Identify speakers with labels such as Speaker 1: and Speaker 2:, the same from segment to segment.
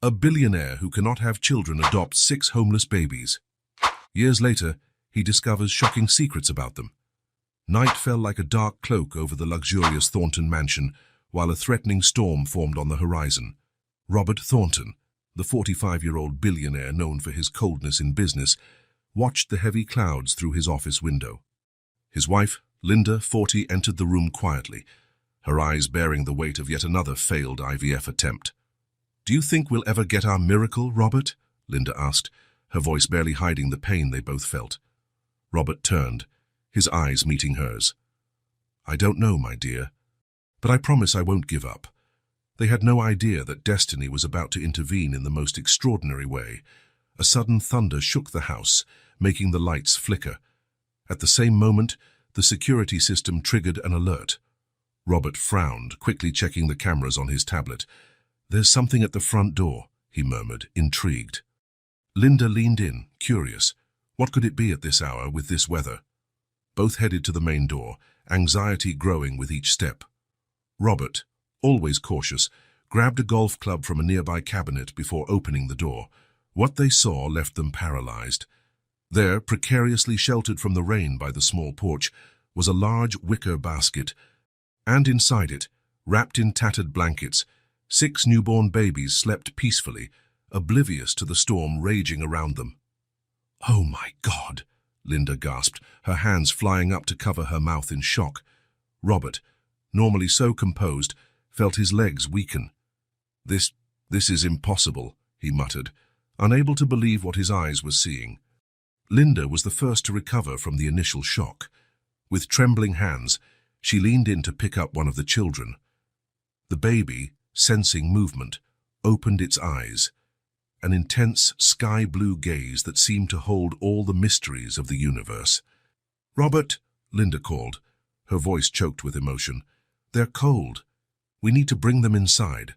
Speaker 1: A billionaire who cannot have children adopts 6 homeless babies. Years later, he discovers shocking secrets about them. Night fell like a dark cloak over the luxurious Thornton mansion, while a threatening storm formed on the horizon. Robert Thornton, the 45-year-old billionaire known for his coldness in business, watched the heavy clouds through his office window. His wife, Linda, 40, entered the room quietly, her eyes bearing the weight of yet another failed IVF attempt. "Do you think we'll ever get our miracle, Robert?" Linda asked, her voice barely hiding the pain they both felt. Robert turned, his eyes meeting hers. "I don't know, my dear, but I promise I won't give up." They had no idea that destiny was about to intervene in the most extraordinary way. A sudden thunder shook the house, making the lights flicker. At the same moment, the security system triggered an alert. Robert frowned, quickly checking the cameras on his tablet. "There's something at the front door," he murmured, intrigued. Linda leaned in, curious. What could it be at this hour with this weather? Both headed to the main door, anxiety growing with each step. Robert, always cautious, grabbed a golf club from a nearby cabinet before opening the door. What they saw left them paralyzed. There, precariously sheltered from the rain by the small porch, was a large wicker basket, and inside it, wrapped in tattered blankets, 6 newborn babies slept peacefully, oblivious to the storm raging around them. "Oh my God!" Linda gasped, her hands flying up to cover her mouth in shock. Robert, normally so composed, felt his legs weaken. This is impossible," he muttered, unable to believe what his eyes were seeing. Linda was the first to recover from the initial shock. With trembling hands, she leaned in to pick up one of the children. The baby, sensing movement, opened its eyes, an intense sky-blue gaze that seemed to hold all the mysteries of the universe. "Robert," Linda called, her voice choked with emotion. "They're cold. We need to bring them inside."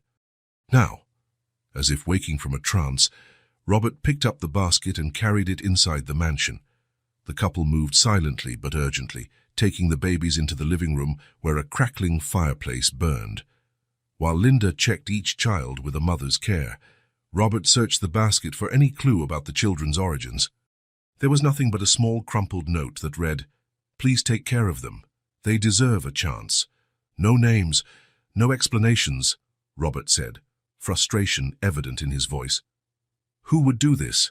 Speaker 1: Now, as if waking from a trance, Robert picked up the basket and carried it inside the mansion. The couple moved silently but urgently, taking the babies into the living room where a crackling fireplace burned. While Linda checked each child with a mother's care, Robert searched the basket for any clue about the children's origins. There was nothing but a small crumpled note that read, "Please take care of them. They deserve a chance." "No names, no explanations," Robert said, frustration evident in his voice. Who would do this?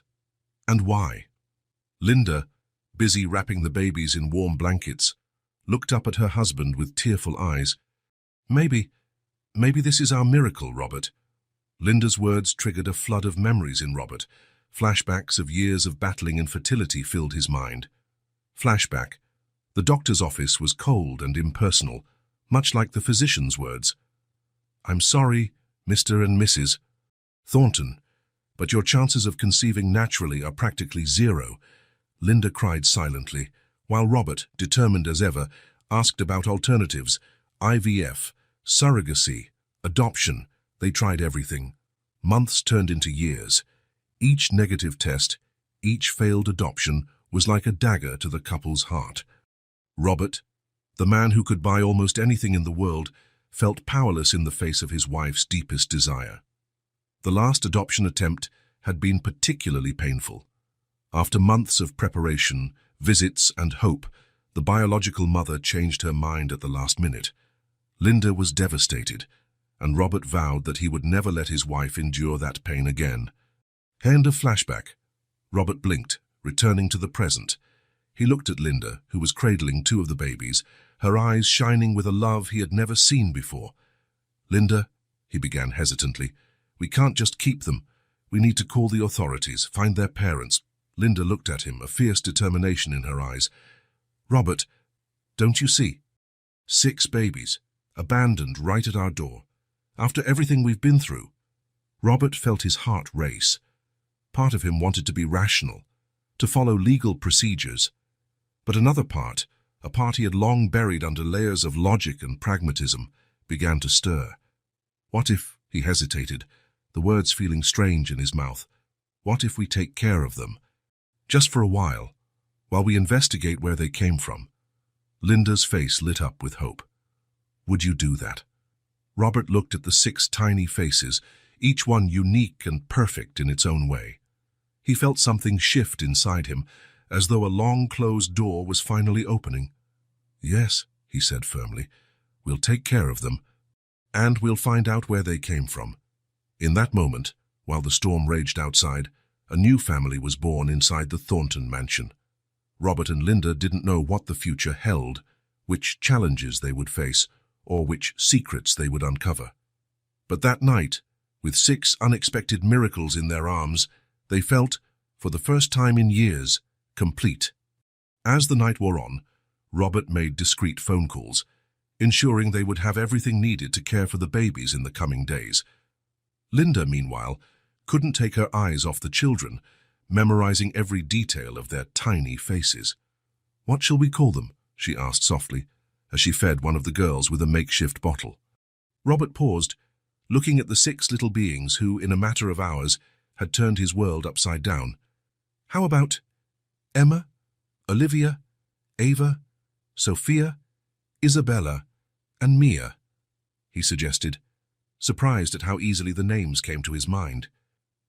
Speaker 1: And why? Linda, busy wrapping the babies in warm blankets, looked up at her husband with tearful eyes. Maybe this is our miracle, Robert." Linda's words triggered a flood of memories in Robert. Flashbacks of years of battling infertility filled his mind. Flashback. The doctor's office was cold and impersonal, much like the physician's words. "I'm sorry, Mr. and Mrs. Thornton, but your chances of conceiving naturally are practically zero," Linda cried silently, while Robert, determined as ever, asked about alternatives: IVF, surrogacy, adoption. They tried everything. Months turned into years. Each negative test, each failed adoption, was like a dagger to the couple's heart. Robert, the man who could buy almost anything in the world, felt powerless in the face of his wife's deepest desire. The last adoption attempt had been particularly painful. After months of preparation, visits, and hope, the biological mother changed her mind at the last minute. Linda was devastated, and Robert vowed that he would never let his wife endure that pain again. End of flashback. Robert blinked, returning to the present. He looked at Linda, who was cradling 2 of the babies, her eyes shining with a love he had never seen before. "Linda," he began hesitantly, "we can't just keep them. We need to call the authorities, find their parents." Linda looked at him, a fierce determination in her eyes. "Robert, don't you see? 6 babies, abandoned right at our door. After everything we've been through." Robert felt his heart race. Part of him wanted to be rational, to follow legal procedures. But another part, a part he had long buried under layers of logic and pragmatism, began to stir. What if, he hesitated, the words feeling strange in his mouth, what if we take care of them? Just for a while we investigate where they came from. Linda's face lit up with hope. "Would you do that?" Robert looked at the 6 tiny faces, each one unique and perfect in its own way. He felt something shift inside him, as though a long-closed door was finally opening. "Yes," he said firmly, "we'll take care of them, and we'll find out where they came from." In that moment, while the storm raged outside, a new family was born inside the Thornton mansion. Robert and Linda didn't know what the future held, which challenges they would face, or which secrets they would uncover. But that night, with 6 unexpected miracles in their arms, they felt, for the first time in years, complete. As the night wore on, Robert made discreet phone calls, ensuring they would have everything needed to care for the babies in the coming days. Linda, meanwhile, couldn't take her eyes off the children, memorizing every detail of their tiny faces. "What shall we call them?" she asked softly, as she fed one of the girls with a makeshift bottle. Robert paused, looking at the 6 little beings who, in a matter of hours, had turned his world upside down. "How about Emma, Olivia, Ava, Sophia, Isabella, and Mia?" he suggested, surprised at how easily the names came to his mind.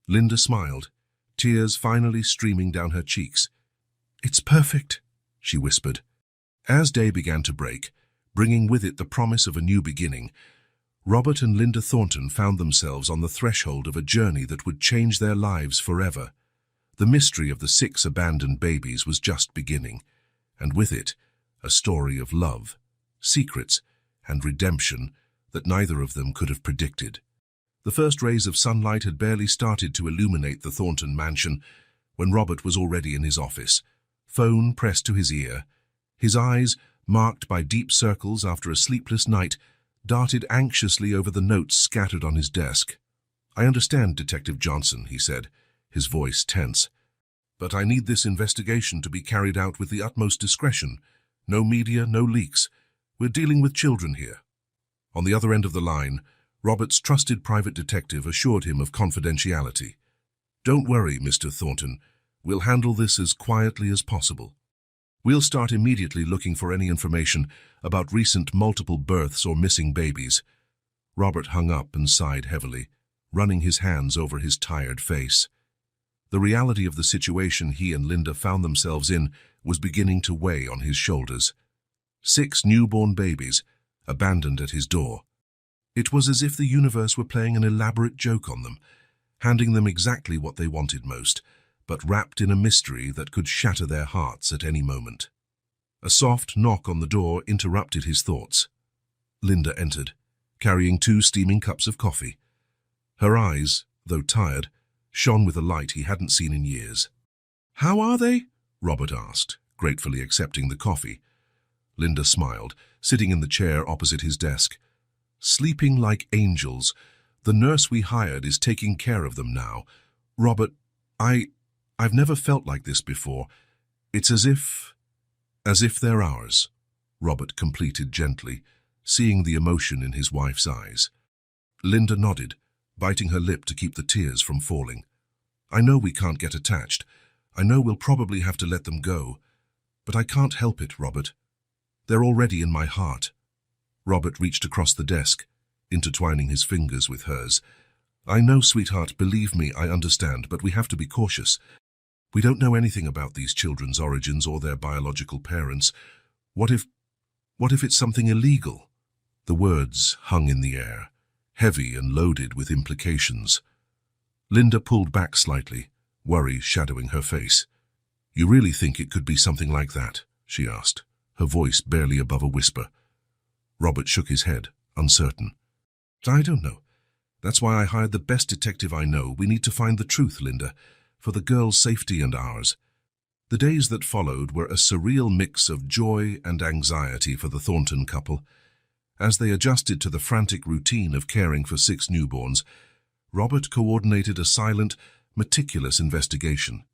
Speaker 1: Linda smiled, tears finally streaming down her cheeks. "It's perfect," she whispered. As day began to break, bringing with it the promise of a new beginning, Robert and Linda Thornton found themselves on the threshold of a journey that would change their lives forever. The mystery of the 6 abandoned babies was just beginning, and with it, a story of love, secrets, and redemption that neither of them could have predicted. The first rays of sunlight had barely started to illuminate the Thornton mansion when Robert was already in his office, phone pressed to his ear. His eyes, marked by deep circles after a sleepless night, darted anxiously over the notes scattered on his desk. "I understand, Detective Johnson," he said, his voice tense. "But I need this investigation to be carried out with the utmost discretion. No media, no leaks. We're dealing with children here." On the other end of the line, Robert's trusted private detective assured him of confidentiality. "Don't worry, Mr. Thornton. We'll handle this as quietly as possible. We'll start immediately looking for any information about recent multiple births or missing babies." Robert hung up and sighed heavily, running his hands over his tired face. The reality of the situation he and Linda found themselves in was beginning to weigh on his shoulders. 6 newborn babies, abandoned at his door. It was as if the universe were playing an elaborate joke on them, handing them exactly what they wanted most, but wrapped in a mystery that could shatter their hearts at any moment. A soft knock on the door interrupted his thoughts. Linda entered, carrying 2 steaming cups of coffee. Her eyes, though tired, shone with a light he hadn't seen in years. "How are they?" Robert asked, gratefully accepting the coffee. Linda smiled, sitting in the chair opposite his desk. "Sleeping like angels. The nurse we hired is taking care of them now. Robert, I've never felt like this before. It's as if they're ours," Robert completed gently, seeing the emotion in his wife's eyes. Linda nodded, biting her lip to keep the tears from falling. "I know we can't get attached. I know we'll probably have to let them go. But I can't help it, Robert. They're already in my heart." Robert reached across the desk, intertwining his fingers with hers. "I know, sweetheart, believe me, I understand, but we have to be cautious. We don't know anything about these children's origins or their biological parents. What if it's something illegal?" The words hung in the air, heavy and loaded with implications. Linda pulled back slightly, worry shadowing her face. "You really think it could be something like that?" she asked, her voice barely above a whisper. Robert shook his head, uncertain. "I don't know. That's why I hired the best detective I know. We need to find the truth, Linda, for the girls' safety and ours." The days that followed were a surreal mix of joy and anxiety for the Thornton couple. As they adjusted to the frantic routine of caring for 6 newborns, Robert coordinated a silent, meticulous investigation.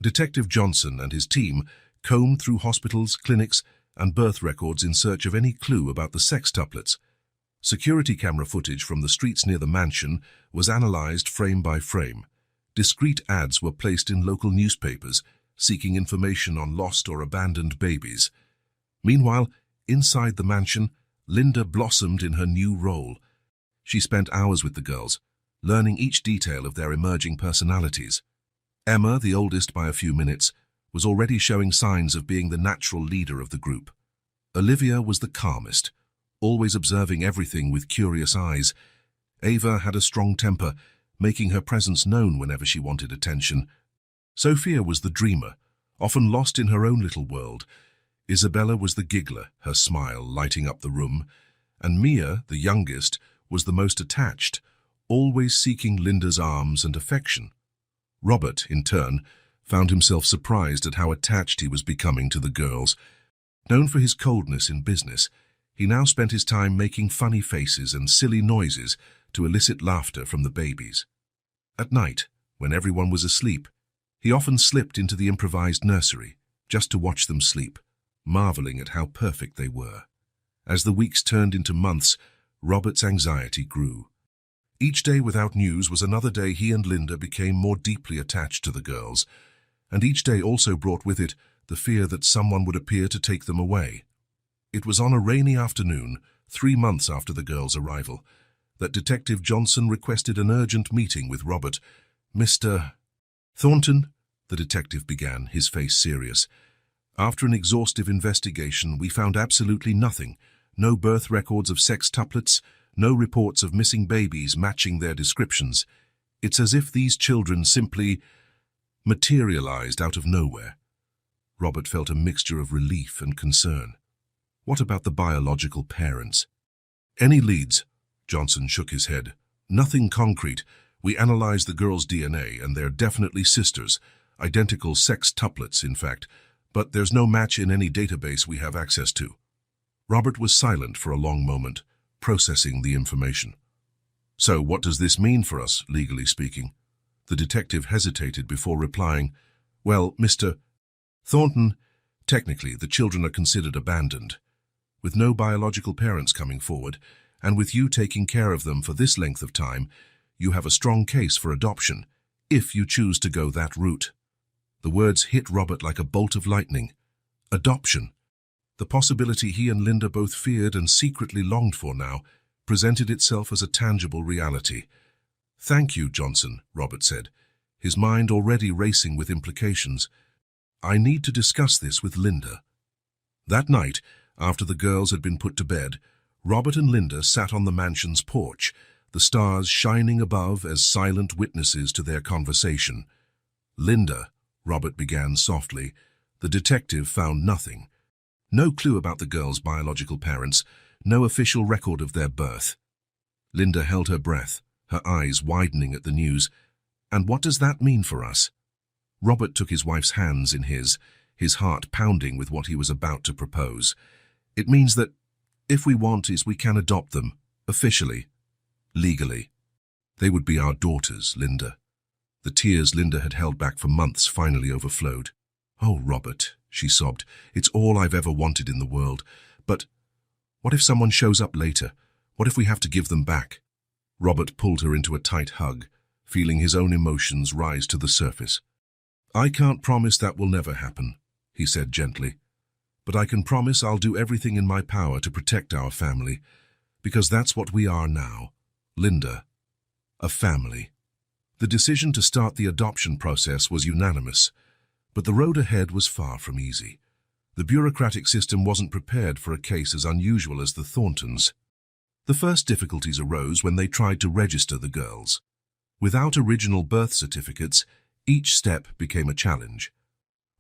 Speaker 1: Detective Johnson and his team combed through hospitals, clinics, and birth records in search of any clue about the sextuplets. Security camera footage from the streets near the mansion was analyzed frame by frame. Discreet ads were placed in local newspapers, seeking information on lost or abandoned babies. Meanwhile, inside the mansion, Linda blossomed in her new role. She spent hours with the girls, learning each detail of their emerging personalities. Emma, the oldest by a few minutes, was already showing signs of being the natural leader of the group. Olivia was the calmest, always observing everything with curious eyes. Ava had a strong temper, making her presence known whenever she wanted attention. Sophia was the dreamer, often lost in her own little world. Isabella was the giggler, her smile lighting up the room. And Mia, the youngest, was the most attached, always seeking Linda's arms and affection. Robert, in turn, found himself surprised at how attached he was becoming to the girls. Known for his coldness in business, he now spent his time making funny faces and silly noises to elicit laughter from the babies. At night, when everyone was asleep, he often slipped into the improvised nursery, just to watch them sleep, marveling at how perfect they were. As the weeks turned into months, Robert's anxiety grew. Each day without news was another day he and Linda became more deeply attached to the girls, and each day also brought with it the fear that someone would appear to take them away. It was on a rainy afternoon, 3 months after the girls' arrival, that Detective Johnson requested an urgent meeting with Robert. "Mr. Thornton," the detective began, his face serious. "After an exhaustive investigation, we found absolutely nothing. No birth records of sextuplets, no reports of missing babies matching their descriptions. It's as if these children simply materialized out of nowhere." Robert felt a mixture of relief and concern. What about the biological parents? "Any leads?" Johnson shook his head. "Nothing concrete. We analyzed the girls' DNA, and they're definitely sisters, identical sextuplets, in fact, but there's no match in any database we have access to." Robert was silent for a long moment, processing the information. "So what does this mean for us, legally speaking?" The detective hesitated before replying. "Well, Mr. Thornton, technically the children are considered abandoned. With no biological parents coming forward, and with you taking care of them for this length of time, you have a strong case for adoption, if you choose to go that route." The words hit Robert like a bolt of lightning. Adoption. The possibility he and Linda both feared and secretly longed for now presented itself as a tangible reality. "Thank you, Johnson," Robert said, his mind already racing with implications. "I need to discuss this with Linda." That night, after the girls had been put to bed, Robert and Linda sat on the mansion's porch, the stars shining above as silent witnesses to their conversation. "Linda," Robert began softly, "the detective found nothing. No clue about the girls' biological parents, no official record of their birth." Linda held her breath, her eyes widening at the news. "And what does that mean for us?" Robert took his wife's hands in his heart pounding with what he was about to propose. "It means that if we want is we can adopt them, officially, legally. They would be our daughters, Linda." The tears Linda had held back for months finally overflowed. "Oh, Robert," she sobbed, "it's all I've ever wanted in the world. But what if someone shows up later? What if we have to give them back?" Robert pulled her into a tight hug, feeling his own emotions rise to the surface. "I can't promise that will never happen," he said gently. "But I can promise I'll do everything in my power to protect our family, because that's what we are now, Linda, a family." The decision to start the adoption process was unanimous, but the road ahead was far from easy. The bureaucratic system wasn't prepared for a case as unusual as the Thorntons. The first difficulties arose when they tried to register the girls. Without original birth certificates, each step became a challenge.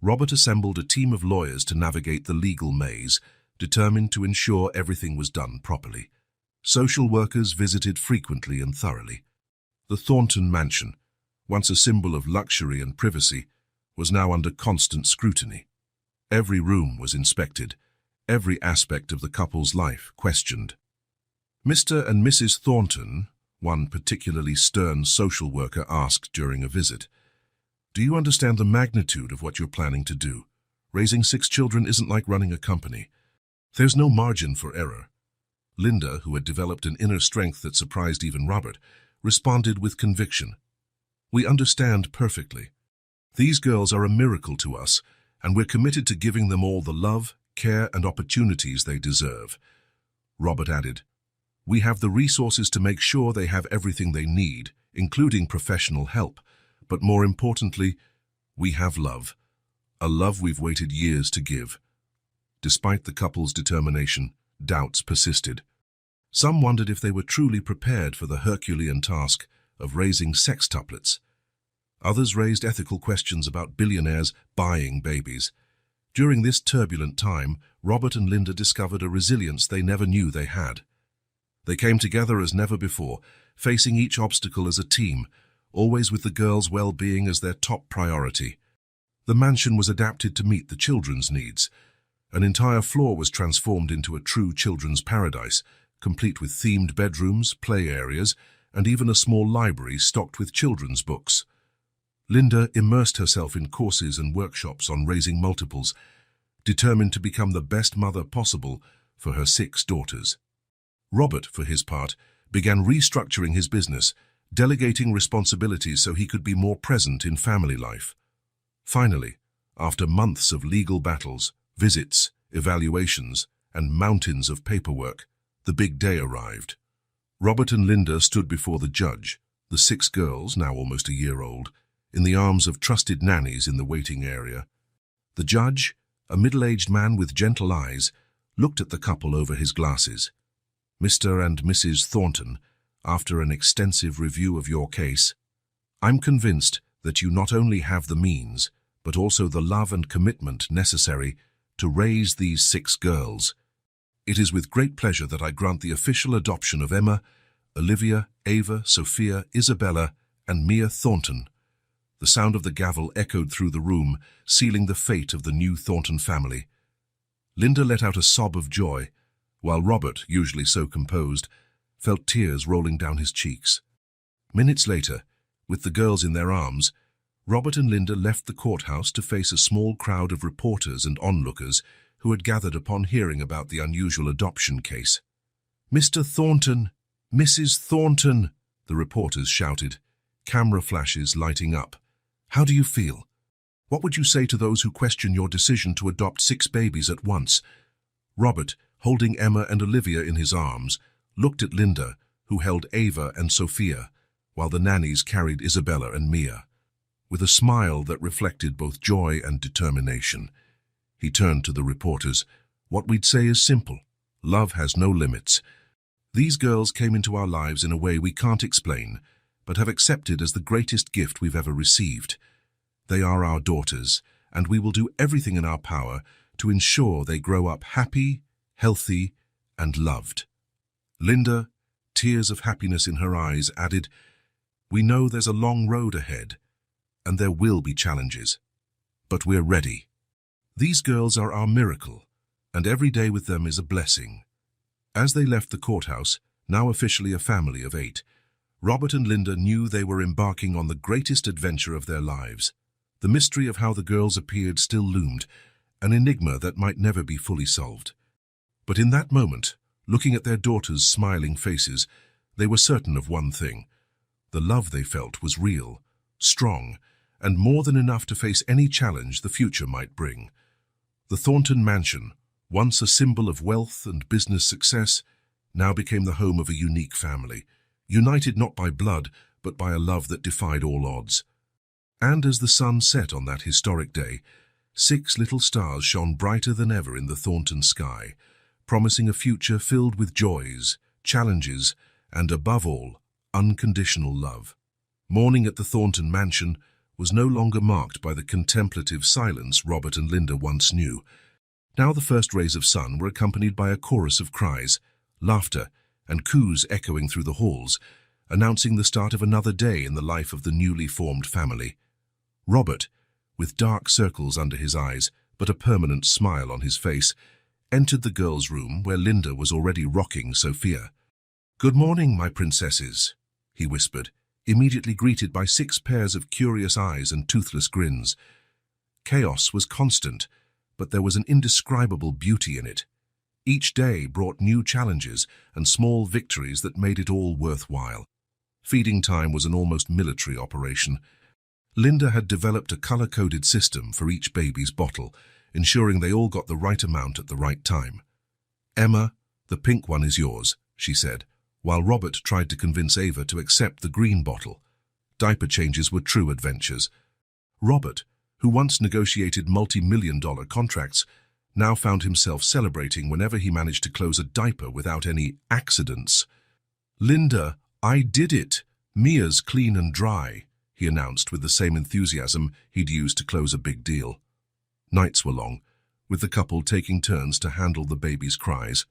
Speaker 1: Robert assembled a team of lawyers to navigate the legal maze, determined to ensure everything was done properly. Social workers visited frequently and thoroughly. The Thornton mansion, once a symbol of luxury and privacy, was now under constant scrutiny. Every room was inspected, every aspect of the couple's life questioned. "Mr. and Mrs. Thornton," one particularly stern social worker asked during a visit, "do you understand the magnitude of what you're planning to do? Raising 6 children isn't like running a company. There's no margin for error." Linda, who had developed an inner strength that surprised even Robert, responded with conviction. "We understand perfectly. These girls are a miracle to us, and we're committed to giving them all the love, care, and opportunities they deserve." Robert added, "We have the resources to make sure they have everything they need, including professional help, but more importantly, we have love. A love we've waited years to give. Despite the couple's determination, doubts persisted. Some wondered if they were truly prepared for the Herculean task of raising sextuplets. Others raised ethical questions about billionaires buying babies. During this turbulent time, Robert and Linda discovered a resilience they never knew they had. They came together as never before, facing each obstacle as a team, always with the girls' well-being as their top priority. The mansion was adapted to meet the children's needs. An entire floor was transformed into a true children's paradise, complete with themed bedrooms, play areas, and even a small library stocked with children's books. Linda immersed herself in courses and workshops on raising multiples, determined to become the best mother possible for her 6 daughters. Robert, for his part, began restructuring his business, delegating responsibilities so he could be more present in family life. Finally, after months of legal battles, visits, evaluations, and mountains of paperwork, the big day arrived. Robert and Linda stood before the judge, the 6 girls, now almost a year old, in the arms of trusted nannies in the waiting area. The judge, a middle-aged man with gentle eyes, looked at the couple over his glasses. "Mr. and Mrs. Thornton, after an extensive review of your case, I'm convinced that you not only have the means, but also the love and commitment necessary to raise these 6 girls. It is with great pleasure that I grant the official adoption of Emma, Olivia, Ava, Sophia, Isabella, and Mia Thornton." The sound of the gavel echoed through the room, sealing the fate of the new Thornton family. Linda let out a sob of joy, while Robert, usually so composed, felt tears rolling down his cheeks. Minutes later, with the girls in their arms, Robert and Linda left the courthouse to face a small crowd of reporters and onlookers who had gathered upon hearing about the unusual adoption case. "Mr. Thornton! Mrs. Thornton!" the reporters shouted, camera flashes lighting up. "How do you feel? What would you say to those who question your decision to adopt 6 babies at once?" Robert, holding Emma and Olivia in his arms, looked at Linda, who held Ava and Sophia, while the nannies carried Isabella and Mia. With a smile that reflected both joy and determination, he turned to the reporters. "What we'd say is simple. Love has no limits. These girls came into our lives in a way we can't explain, but have accepted as the greatest gift we've ever received. They are our daughters, and we will do everything in our power to ensure they grow up happy, healthy, and loved." Linda, tears of happiness in her eyes, added, "We know there's a long road ahead, and there will be challenges, but we're ready. These girls are our miracle, and every day with them is a blessing." As they left the courthouse, now officially a family of 8, Robert and Linda knew they were embarking on the greatest adventure of their lives. The mystery of how the girls appeared still loomed, an enigma that might never be fully solved. But in that moment, looking at their daughters' smiling faces, they were certain of one thing. The love they felt was real, strong, and more than enough to face any challenge the future might bring. The Thornton mansion, once a symbol of wealth and business success, now became the home of a unique family, united not by blood, but by a love that defied all odds. And as the sun set on that historic day, 6 little stars shone brighter than ever in the Thornton sky, promising a future filled with joys, challenges, and above all, unconditional love. Morning at the Thornton mansion was no longer marked by the contemplative silence Robert and Linda once knew. Now the first rays of sun were accompanied by a chorus of cries, laughter, and coos echoing through the halls, announcing the start of another day in the life of the newly formed family. Robert, with dark circles under his eyes but a permanent smile on his face, entered the girls' room where Linda was already rocking Sophia. "Good morning, my princesses," he whispered, immediately greeted by 6 pairs of curious eyes and toothless grins. Chaos was constant, but there was an indescribable beauty in it. Each day brought new challenges and small victories that made it all worthwhile. Feeding time was an almost military operation. Linda had developed a color-coded system for each baby's bottle, ensuring they all got the right amount at the right time. "Emma, the pink one is yours," she said, while Robert tried to convince Ava to accept the green bottle. Diaper changes were true adventures. Robert, who once negotiated multi-million-dollar contracts, now found himself celebrating whenever he managed to close a diaper without any accidents. "Linda, I did it! Mia's clean and dry," he announced with the same enthusiasm he'd used to close a big deal. Nights were long, with the couple taking turns to handle the baby's cries.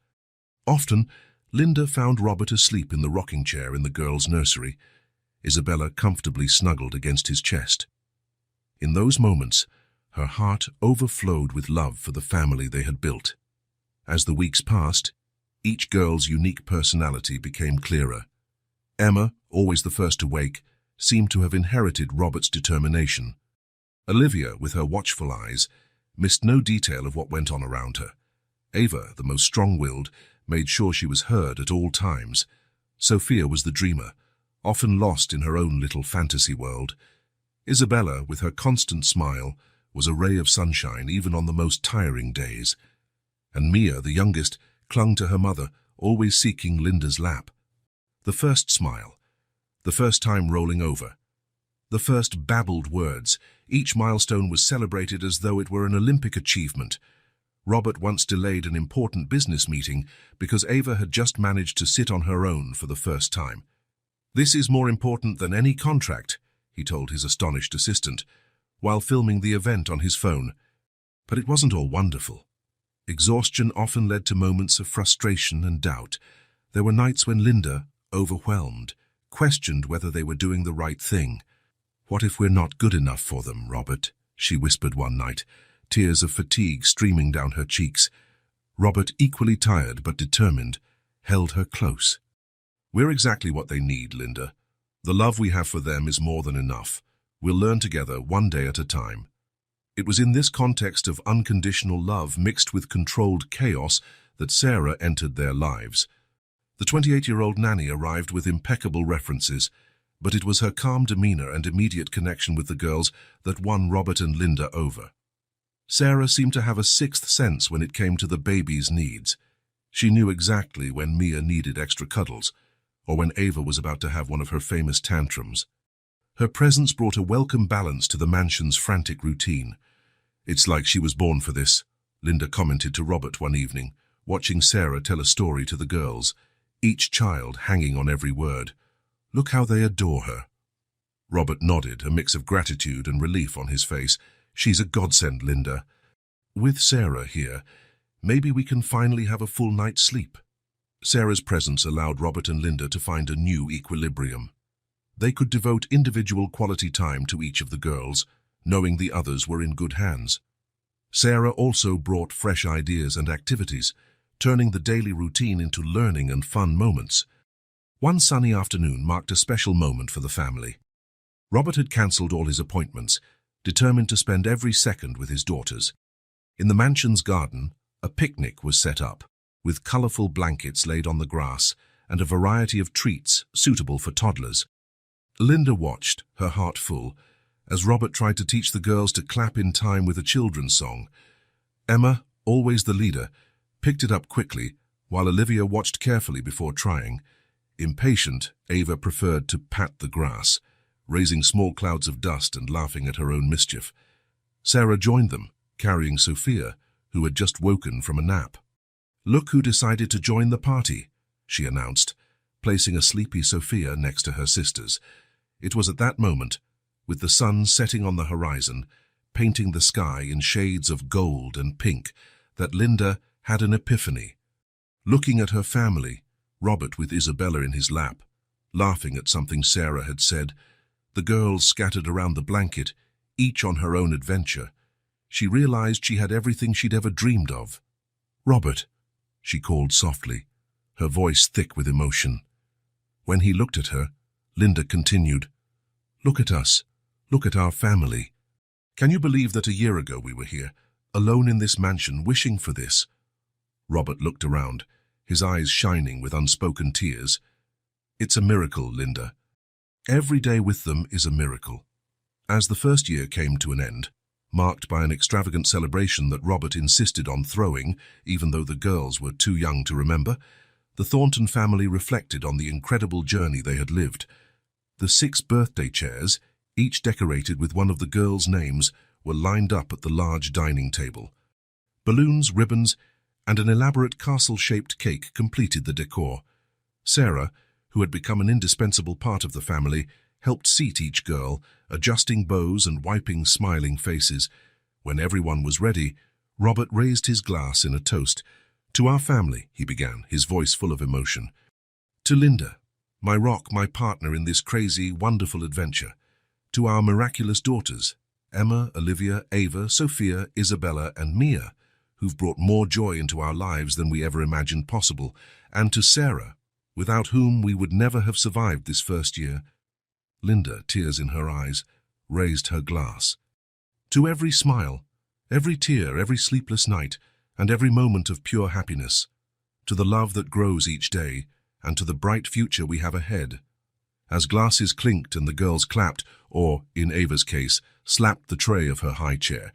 Speaker 1: Often, Linda found Robert asleep in the rocking chair in the girls' nursery, Isabella comfortably snuggled against his chest. In those moments, her heart overflowed with love for the family they had built. As the weeks passed, each girl's unique personality became clearer. Emma, always the first to wake, seemed to have inherited Robert's determination. Olivia, with her watchful eyes, missed no detail of what went on around her. Ava, the most strong-willed, made sure she was heard at all times. Sophia was the dreamer, often lost in her own little fantasy world. Isabella, with her constant smile, was a ray of sunshine even on the most tiring days. And Mia, the youngest, clung to her mother, always seeking Linda's lap. The first smile, the first time rolling over, the first babbled words, each milestone was celebrated as though it were an Olympic achievement. Robert once delayed an important business meeting because Ava had just managed to sit on her own for the first time. "This is more important than any contract," he told his astonished assistant, while filming the event on his phone. But it wasn't all wonderful. Exhaustion often led to moments of frustration and doubt. There were nights when Linda, overwhelmed, questioned whether they were doing the right thing. "What if we're not good enough for them, Robert?" she whispered one night, tears of fatigue streaming down her cheeks. Robert, equally tired but determined, held her close. "We're exactly what they need, Linda. The love we have for them is more than enough. We'll learn together, one day at a time." It was in this context of unconditional love mixed with controlled chaos that Sarah entered their lives. The 28-year-old nanny arrived with impeccable references, but it was her calm demeanor and immediate connection with the girls that won Robert and Linda over. Sarah seemed to have a sixth sense when it came to the baby's needs. She knew exactly when Mia needed extra cuddles, or when Ava was about to have one of her famous tantrums. Her presence brought a welcome balance to the mansion's frantic routine. "It's like she was born for this," Linda commented to Robert one evening, watching Sarah tell a story to the girls, each child hanging on every word. "Look how they adore her." Robert nodded, a mix of gratitude and relief on his face. "She's a godsend, Linda. With Sarah here, maybe we can finally have a full night's sleep." Sarah's presence allowed Robert and Linda to find a new equilibrium. They could devote individual quality time to each of the girls, knowing the others were in good hands. Sarah also brought fresh ideas and activities, turning the daily routine into learning and fun moments. One sunny afternoon marked a special moment for the family. Robert had cancelled all his appointments, determined to spend every second with his daughters. In the mansion's garden, a picnic was set up, with colourful blankets laid on the grass and a variety of treats suitable for toddlers. Linda watched, her heart full, as Robert tried to teach the girls to clap in time with a children's song. Emma, always the leader, picked it up quickly, while Olivia watched carefully before trying. Impatient, Ava preferred to pat the grass, raising small clouds of dust and laughing at her own mischief. Sarah joined them, carrying Sophia, who had just woken from a nap. "Look who decided to join the party," she announced, placing a sleepy Sophia next to her sisters. It was at that moment, with the sun setting on the horizon, painting the sky in shades of gold and pink, that Linda had an epiphany. Looking at her family, Robert with Isabella in his lap, laughing at something Sarah had said, the girls scattered around the blanket, each on her own adventure, she realized she had everything she'd ever dreamed of. "Robert," she called softly, her voice thick with emotion. When he looked at her, Linda continued, "Look at us. Look at our family. Can you believe that a year ago we were here, alone in this mansion, wishing for this?" Robert looked around, his eyes shining with unspoken tears. "It's a miracle, Linda. Every day with them is a miracle." As the first year came to an end, marked by an extravagant celebration that Robert insisted on throwing, even though the girls were too young to remember, The Thornton family reflected on the incredible journey they had lived. The 6 birthday chairs, each decorated with one of the girls' names, were lined up at the large dining table. Balloons, ribbons, and an elaborate castle-shaped cake completed the decor. Sarah, who had become an indispensable part of the family, helped seat each girl, adjusting bows and wiping smiling faces. When everyone was ready, Robert raised his glass in a toast. "To our family," he began, his voice full of emotion. "To Linda, my rock, my partner in this crazy, wonderful adventure. To our miraculous daughters, Emma, Olivia, Ava, Sophia, Isabella, and Mia, who've brought more joy into our lives than we ever imagined possible. And to Sarah, without whom we would never have survived this first year." Linda, tears in her eyes, raised her glass. "To every smile, every tear, every sleepless night, and every moment of pure happiness. To the love that grows each day, and to the bright future we have ahead." As glasses clinked and the girls clapped, or, in Ava's case, slapped the tray of her high chair,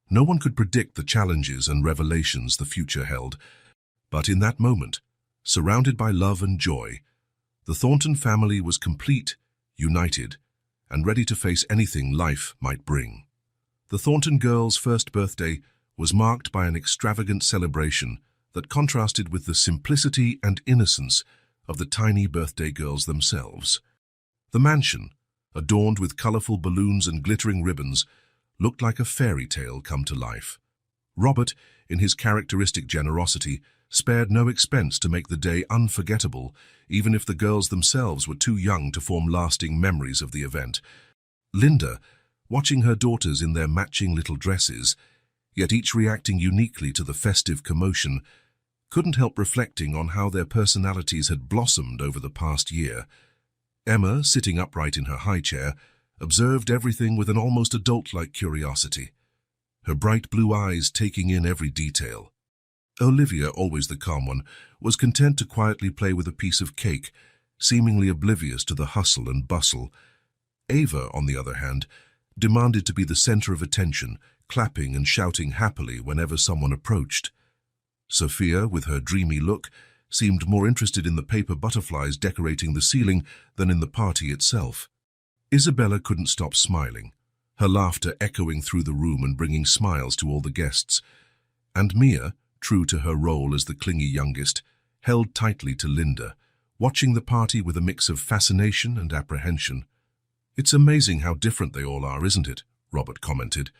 Speaker 1: no one could predict the challenges and revelations the future held. But in that moment, surrounded by love and joy, the Thornton family was complete, united, and ready to face anything life might bring. The Thornton girls' first birthday was marked by an extravagant celebration that contrasted with the simplicity and innocence of the tiny birthday girls themselves. The mansion, adorned with colorful balloons and glittering ribbons, looked like a fairy tale come to life. Robert, in his characteristic generosity, spared no expense to make the day unforgettable, even if the girls themselves were too young to form lasting memories of the event. Linda, watching her daughters in their matching little dresses, yet each reacting uniquely to the festive commotion, couldn't help reflecting on how their personalities had blossomed over the past year. Emma, sitting upright in her high chair, observed everything with an almost adult-like curiosity, her bright blue eyes taking in every detail. Olivia, always the calm one, was content to quietly play with a piece of cake, seemingly oblivious to the hustle and bustle. Ava, on the other hand, demanded to be the center of attention, clapping and shouting happily whenever someone approached. Sophia, with her dreamy look, seemed more interested in the paper butterflies decorating the ceiling than in the party itself. Isabella couldn't stop smiling, her laughter echoing through the room and bringing smiles to all the guests. And Mia, true to her role as the clingy youngest, held tightly to Linda, watching the party with a mix of fascination and apprehension. "It's amazing how different they all are, isn't it?" Robert commented,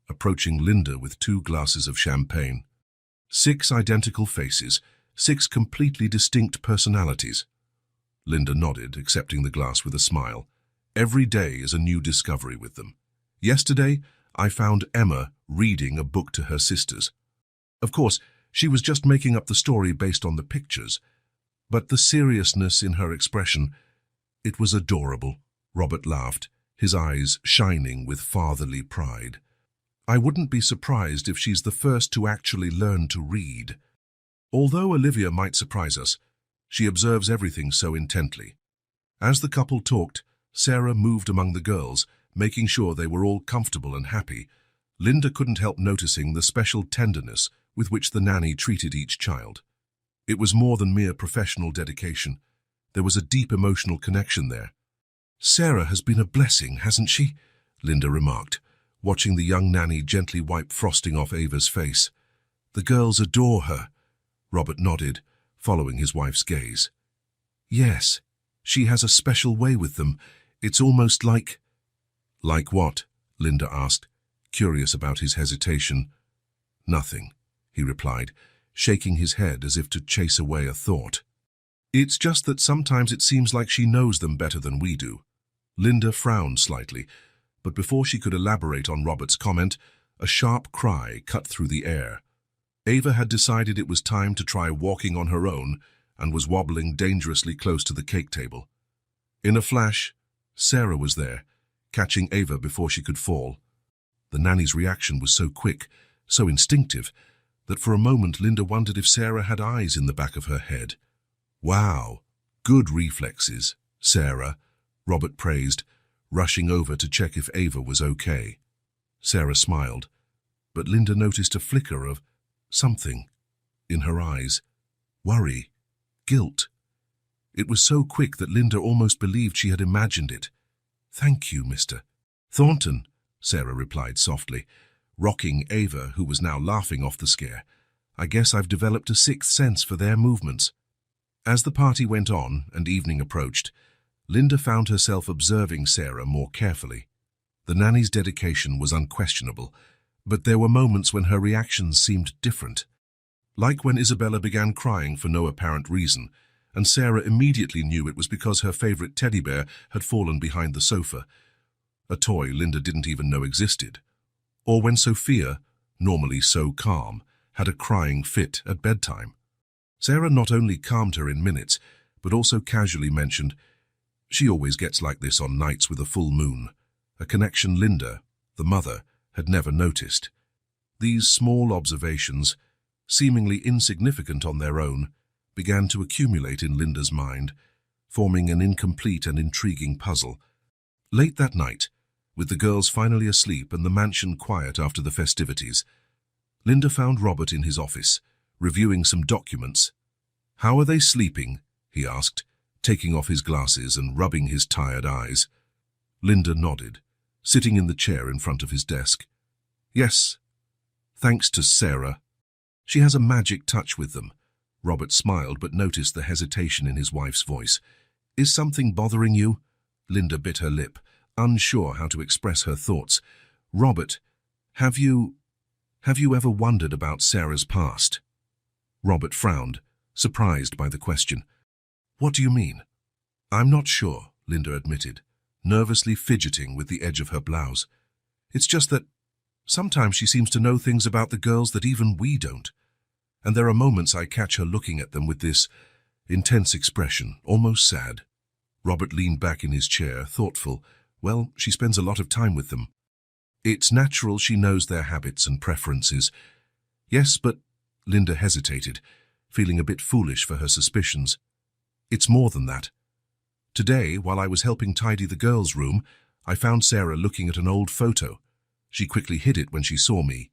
Speaker 1: approaching Linda with 2 glasses of champagne. 6 identical faces, 6 completely distinct personalities. Linda nodded, accepting the glass with a smile. "Every day is a new discovery with them. Yesterday, I found Emma reading a book to her sisters. Of course, she was just making up the story based on the pictures, but the seriousness in her expression, it was adorable." Robert laughed, his eyes shining with fatherly pride. "I wouldn't be surprised if she's the first to actually learn to read." Although Olivia might surprise us, she observes everything so intently. As the couple talked, Sarah moved among the girls, making sure they were all comfortable and happy. Linda couldn't help noticing the special tenderness with which the nanny treated each child. It was more than mere professional dedication. There was a deep emotional connection there. "Sarah has been a blessing, hasn't she?" Linda remarked, watching the young nanny gently wipe frosting off Ava's face. "The girls adore her." Robert nodded, following his wife's gaze. "Yes, she has a special way with them. It's almost like—" "Like what?" Linda asked, curious about his hesitation. "Nothing," he replied, shaking his head as if to chase away a thought. "It's just that sometimes it seems like she knows them better than we do." Linda frowned slightly, but before she could elaborate on Robert's comment, a sharp cry cut through the air. Ava had decided it was time to try walking on her own and was wobbling dangerously close to the cake table. In a flash, Sarah was there, catching Ava before she could fall. The nanny's reaction was so quick, so instinctive, that for a moment Linda wondered if Sarah had eyes in the back of her head. "Wow, good reflexes, Sarah," Robert praised, rushing over to check if Ava was okay. Sarah smiled, but Linda noticed a flicker of something in her eyes. Worry. guilt. It was so quick that Linda almost believed she had imagined it. "Thank you, Mr. Thornton," Sarah replied softly, rocking Ava, who was now laughing off the scare. "I guess I've developed a sixth sense for their movements." As the party went on and evening approached, Linda found herself observing Sarah more carefully. The nanny's dedication was unquestionable, but there were moments when her reactions seemed different. Like when Isabella began crying for no apparent reason, and Sarah immediately knew it was because her favorite teddy bear had fallen behind the sofa, a toy Linda didn't even know existed. Or when Sophia, normally so calm, had a crying fit at bedtime. Sarah not only calmed her in minutes, but also casually mentioned, "She always gets like this on nights with a full moon," a connection Linda, the mother, had never noticed. These small observations, seemingly insignificant on their own, began to accumulate in Linda's mind, forming an incomplete and intriguing puzzle. Late that night, with the girls finally asleep and the mansion quiet after the festivities, Linda found Robert in his office, reviewing some documents. "How are they sleeping?" he asked, taking off his glasses and rubbing his tired eyes. Linda nodded, sitting in the chair in front of his desk. "Yes, thanks to Sarah. She has a magic touch with them." Robert smiled but noticed the hesitation in his wife's voice. "Is something bothering you?" Linda bit her lip, unsure how to express her thoughts. "Robert, have you ever wondered about Sarah's past?" Robert frowned, surprised by the question. "What do you mean?" "I'm not sure," Linda admitted, nervously fidgeting with the edge of her blouse. "It's just that sometimes she seems to know things about the girls that even we don't. And there are moments I catch her looking at them with this intense expression, almost sad." Robert leaned back in his chair, thoughtful. "Well, she spends a lot of time with them. It's natural she knows their habits and preferences." "Yes, but—" Linda hesitated, feeling a bit foolish for her suspicions. "It's more than that. Today, while I was helping tidy the girls' room, I found Sarah looking at an old photo. She quickly hid it when she saw me,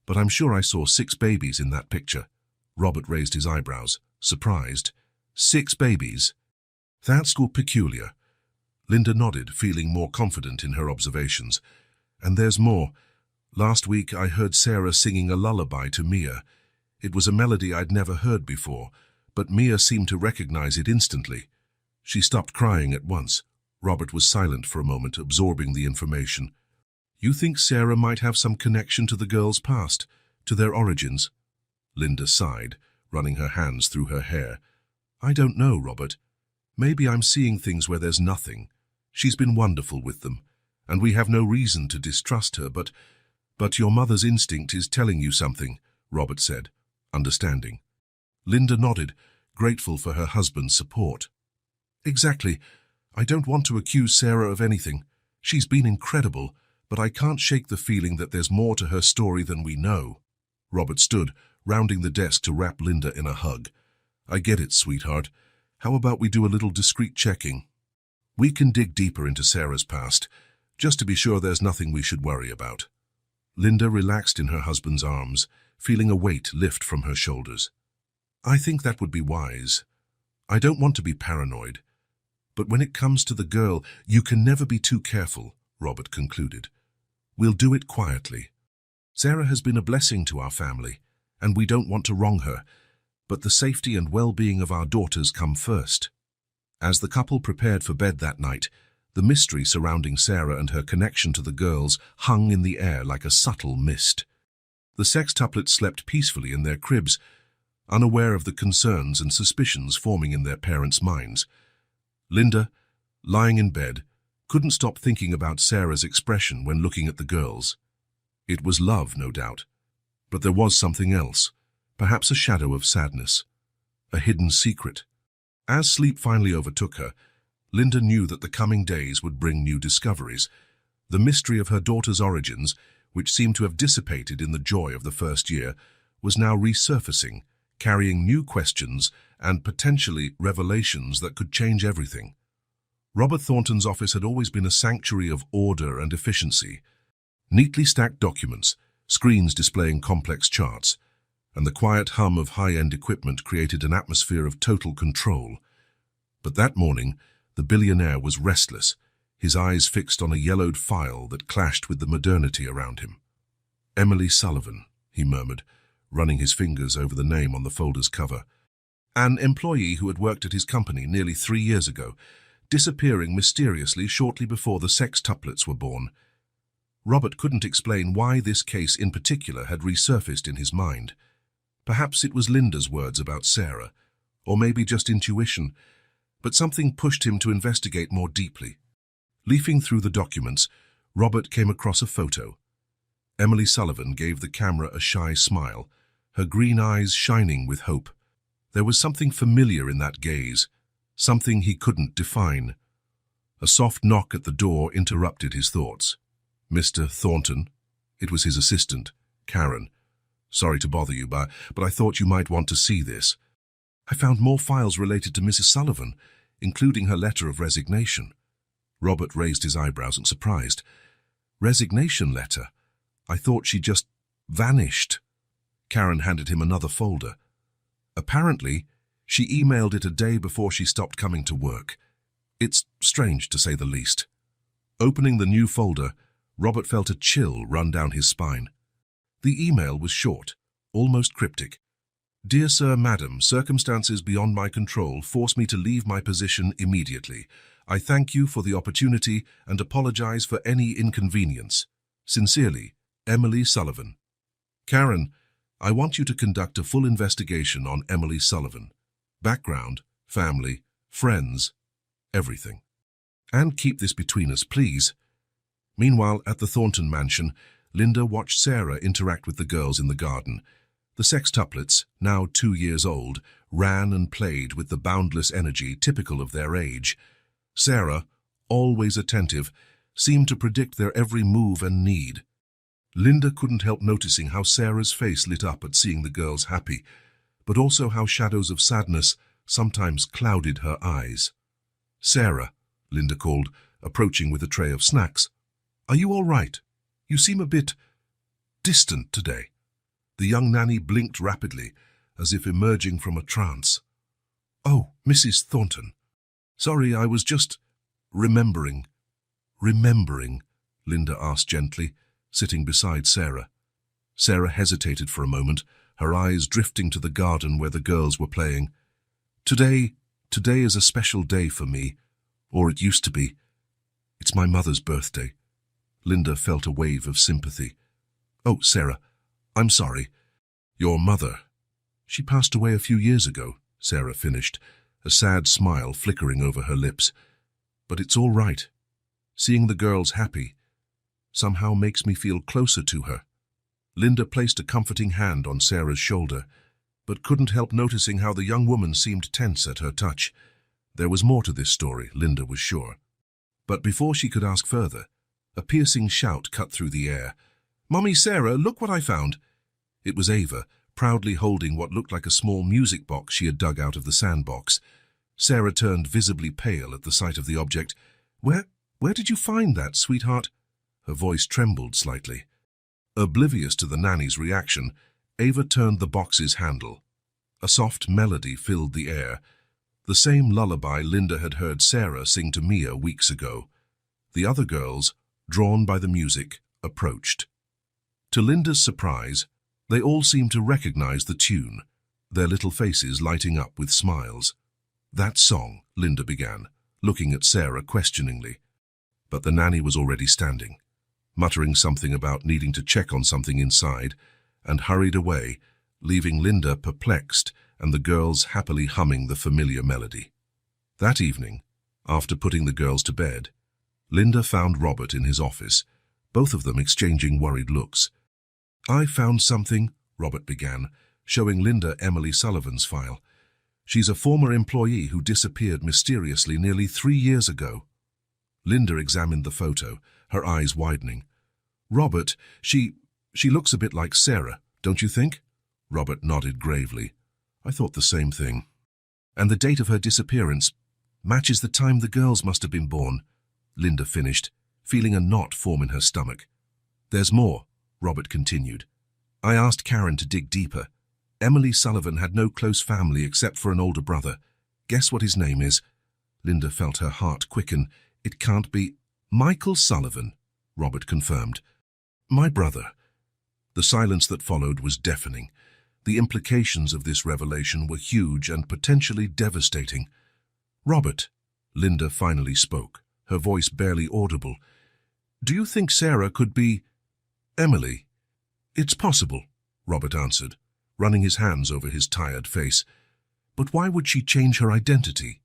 Speaker 1: but I'm sure I saw 6 babies in that picture." Robert raised his eyebrows, surprised. 6 babies? That's peculiar. Linda nodded, feeling more confident in her observations. "And there's more. Last week I heard Sarah singing a lullaby to Mia. It was a melody I'd never heard before, but Mia seemed to recognize it instantly. She stopped crying at once." Robert was silent for a moment, absorbing the information. "You think Sarah might have some connection to the girls' past, to their origins?" Linda sighed, running her hands through her hair. "I don't know, Robert. Maybe I'm seeing things where there's nothing. She's been wonderful with them, and we have no reason to distrust her, but your mother's instinct is telling you something," Robert said, understanding. Linda nodded, grateful for her husband's support. "Exactly. I don't want to accuse Sarah of anything. She's been incredible, but I can't shake the feeling that there's more to her story than we know." Robert stood, rounding the desk to wrap Linda in a hug. "I get it, sweetheart. How about we do a little discreet checking? We can dig deeper into Sarah's past, just to be sure there's nothing we should worry about." Linda relaxed in her husband's arms, feeling a weight lift from her shoulders. "I think that would be wise. I don't want to be paranoid. But when it comes to the girl, you can never be too careful," Robert concluded. "We'll do it quietly. Sarah has been a blessing to our family, and we don't want to wrong her, but the safety and well-being of our daughters come first." As the couple prepared for bed that night, the mystery surrounding Sarah and her connection to the girls hung in the air like a subtle mist. The sextuplets slept peacefully in their cribs, unaware of the concerns and suspicions forming in their parents' minds. Linda, lying in bed, couldn't stop thinking about Sarah's expression when looking at the girls. It was love, no doubt, but there was something else, perhaps a shadow of sadness, a hidden secret. As sleep finally overtook her, Linda knew that the coming days would bring new discoveries. The mystery of her daughter's origins, which seemed to have dissipated in the joy of the first year, was now resurfacing, carrying new questions and potentially revelations that could change everything. Robert Thornton's office had always been a sanctuary of order and efficiency. Neatly stacked documents, screens displaying complex charts, and the quiet hum of high-end equipment created an atmosphere of total control. But that morning, the billionaire was restless, his eyes fixed on a yellowed file that clashed with the modernity around him. "Emily Sullivan," he murmured, running his fingers over the name on the folder's cover. An employee who had worked at his company nearly 3 years ago, disappearing mysteriously shortly before the sextuplets were born. Robert couldn't explain why this case in particular had resurfaced in his mind. Perhaps it was Linda's words about Sarah, or maybe just intuition, but something pushed him to investigate more deeply. Leafing through the documents, Robert came across a photo. Emily Sullivan gave the camera a shy smile, her green eyes shining with hope. There was something familiar in that gaze, something he couldn't define. A soft knock at the door interrupted his thoughts. "Mr. Thornton?" It was his assistant, Karen. "Sorry to bother you, but I thought you might want to see this. I found more files related to Mrs. Sullivan, including her letter of resignation." Robert raised his eyebrows in surprise. "Resignation letter? I thought she just vanished." Karen handed him another folder. "Apparently, she emailed it a day before she stopped coming to work. It's strange, to say the least." Opening the new folder, Robert felt a chill run down his spine. The email was short, almost cryptic. "Dear Sir, Madam, circumstances beyond my control force me to leave my position immediately. I thank you for the opportunity and apologize for any inconvenience. Sincerely, Emily Sullivan." "Karen, I want you to conduct a full investigation on Emily Sullivan. Background, family, friends, everything. And keep this between us, please." Meanwhile, at the Thornton mansion, Linda watched Sarah interact with the girls in the garden. The sextuplets, now 2 years old, ran and played with the boundless energy typical of their age. Sarah, always attentive, seemed to predict their every move and need. Linda couldn't help noticing how Sarah's face lit up at seeing the girls happy, but also how shadows of sadness sometimes clouded her eyes. "Sarah," Linda called, approaching with a tray of snacks. "Are you all right? You seem a bit distant today." The young nanny blinked rapidly, as if emerging from a trance. "Oh, Mrs. Thornton. Sorry, I was just remembering." "Remembering?" Linda asked gently, sitting beside Sarah. Sarah hesitated for a moment, her eyes drifting to the garden where the girls were playing. Today is a special day for me, or it used to be. It's my mother's birthday." Linda felt a wave of sympathy. "Oh, Sarah, I'm sorry. Your mother. She passed away a few years ago," Sarah finished, a sad smile flickering over her lips. "But it's all right. Seeing the girls happy somehow makes me feel closer to her." Linda placed a comforting hand on Sarah's shoulder, but couldn't help noticing how the young woman seemed tense at her touch. There was more to this story, Linda was sure. But before she could ask further, a piercing shout cut through the air. "Mummy, Sarah, look what I found!" It was Ava, proudly holding what looked like a small music box she had dug out of the sandbox. Sarah turned visibly pale at the sight of the object. Where did you find that, sweetheart?" Her voice trembled slightly. Oblivious to the nanny's reaction, Ava turned the box's handle. A soft melody filled the air, the same lullaby Linda had heard Sarah sing to Mia weeks ago. The other girls, drawn by the music, approached. To Linda's surprise, they all seemed to recognize the tune, their little faces lighting up with smiles. "That song," Linda began, looking at Sarah questioningly. But the nanny was already standing, muttering something about needing to check on something inside, and hurried away, leaving Linda perplexed and the girls happily humming the familiar melody. That evening, after putting the girls to bed, Linda found Robert in his office, both of them exchanging worried looks. "I found something," Robert began, showing Linda Emily Sullivan's file. "She's a former employee who disappeared mysteriously nearly 3 years ago." Linda examined the photo, her eyes widening. "Robert, she looks a bit like Sarah, don't you think?" Robert nodded gravely. "I thought the same thing. And the date of her disappearance matches the time the girls must have been born," Linda finished, feeling a knot form in her stomach. "There's more," Robert continued. "I asked Karen to dig deeper. Emily Sullivan had no close family except for an older brother. Guess what his name is? Linda felt her heart quicken. It can't be Michael Sullivan, Robert confirmed. My brother. The silence that followed was deafening. The implications of this revelation were huge and potentially devastating. Robert, Linda finally spoke, her voice barely audible. Do you think Sarah could be Emily? It's possible, Robert answered, running his hands over his tired face. But why would she change her identity?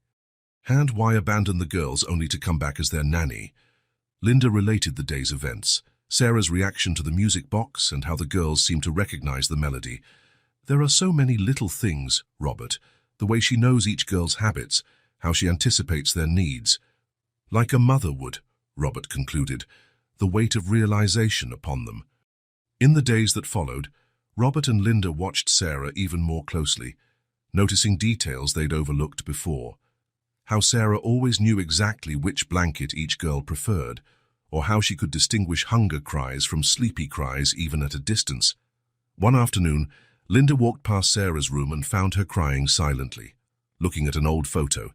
Speaker 1: And why abandon the girls only to come back as their nanny? Linda related the day's events, Sarah's reaction to the music box and how the girls seemed to recognize the melody. There are so many little things, Robert, the way she knows each girl's habits, how she anticipates their needs. Like a mother would, Robert concluded, the weight of realization upon them. In the days that followed, Robert and Linda watched Sarah even more closely, noticing details they'd overlooked before. How Sarah always knew exactly which blanket each girl preferred, or how she could distinguish hunger cries from sleepy cries even at a distance. One afternoon, Linda walked past Sarah's room and found her crying silently, looking at an old photo.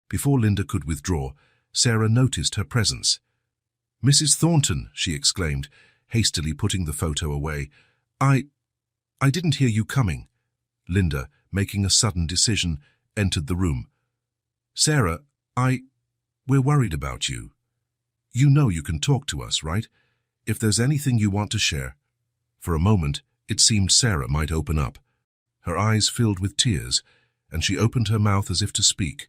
Speaker 1: Before Linda could withdraw, Sarah noticed her presence. Mrs. Thornton, she exclaimed, hastily putting the photo away. I didn't hear you coming. Linda, making a sudden decision, entered the room. Sarah, we're worried about you. You know you can talk to us, right? If there's anything you want to share. For a moment, it seemed Sarah might open up. Her eyes filled with tears, and she opened her mouth as if to speak.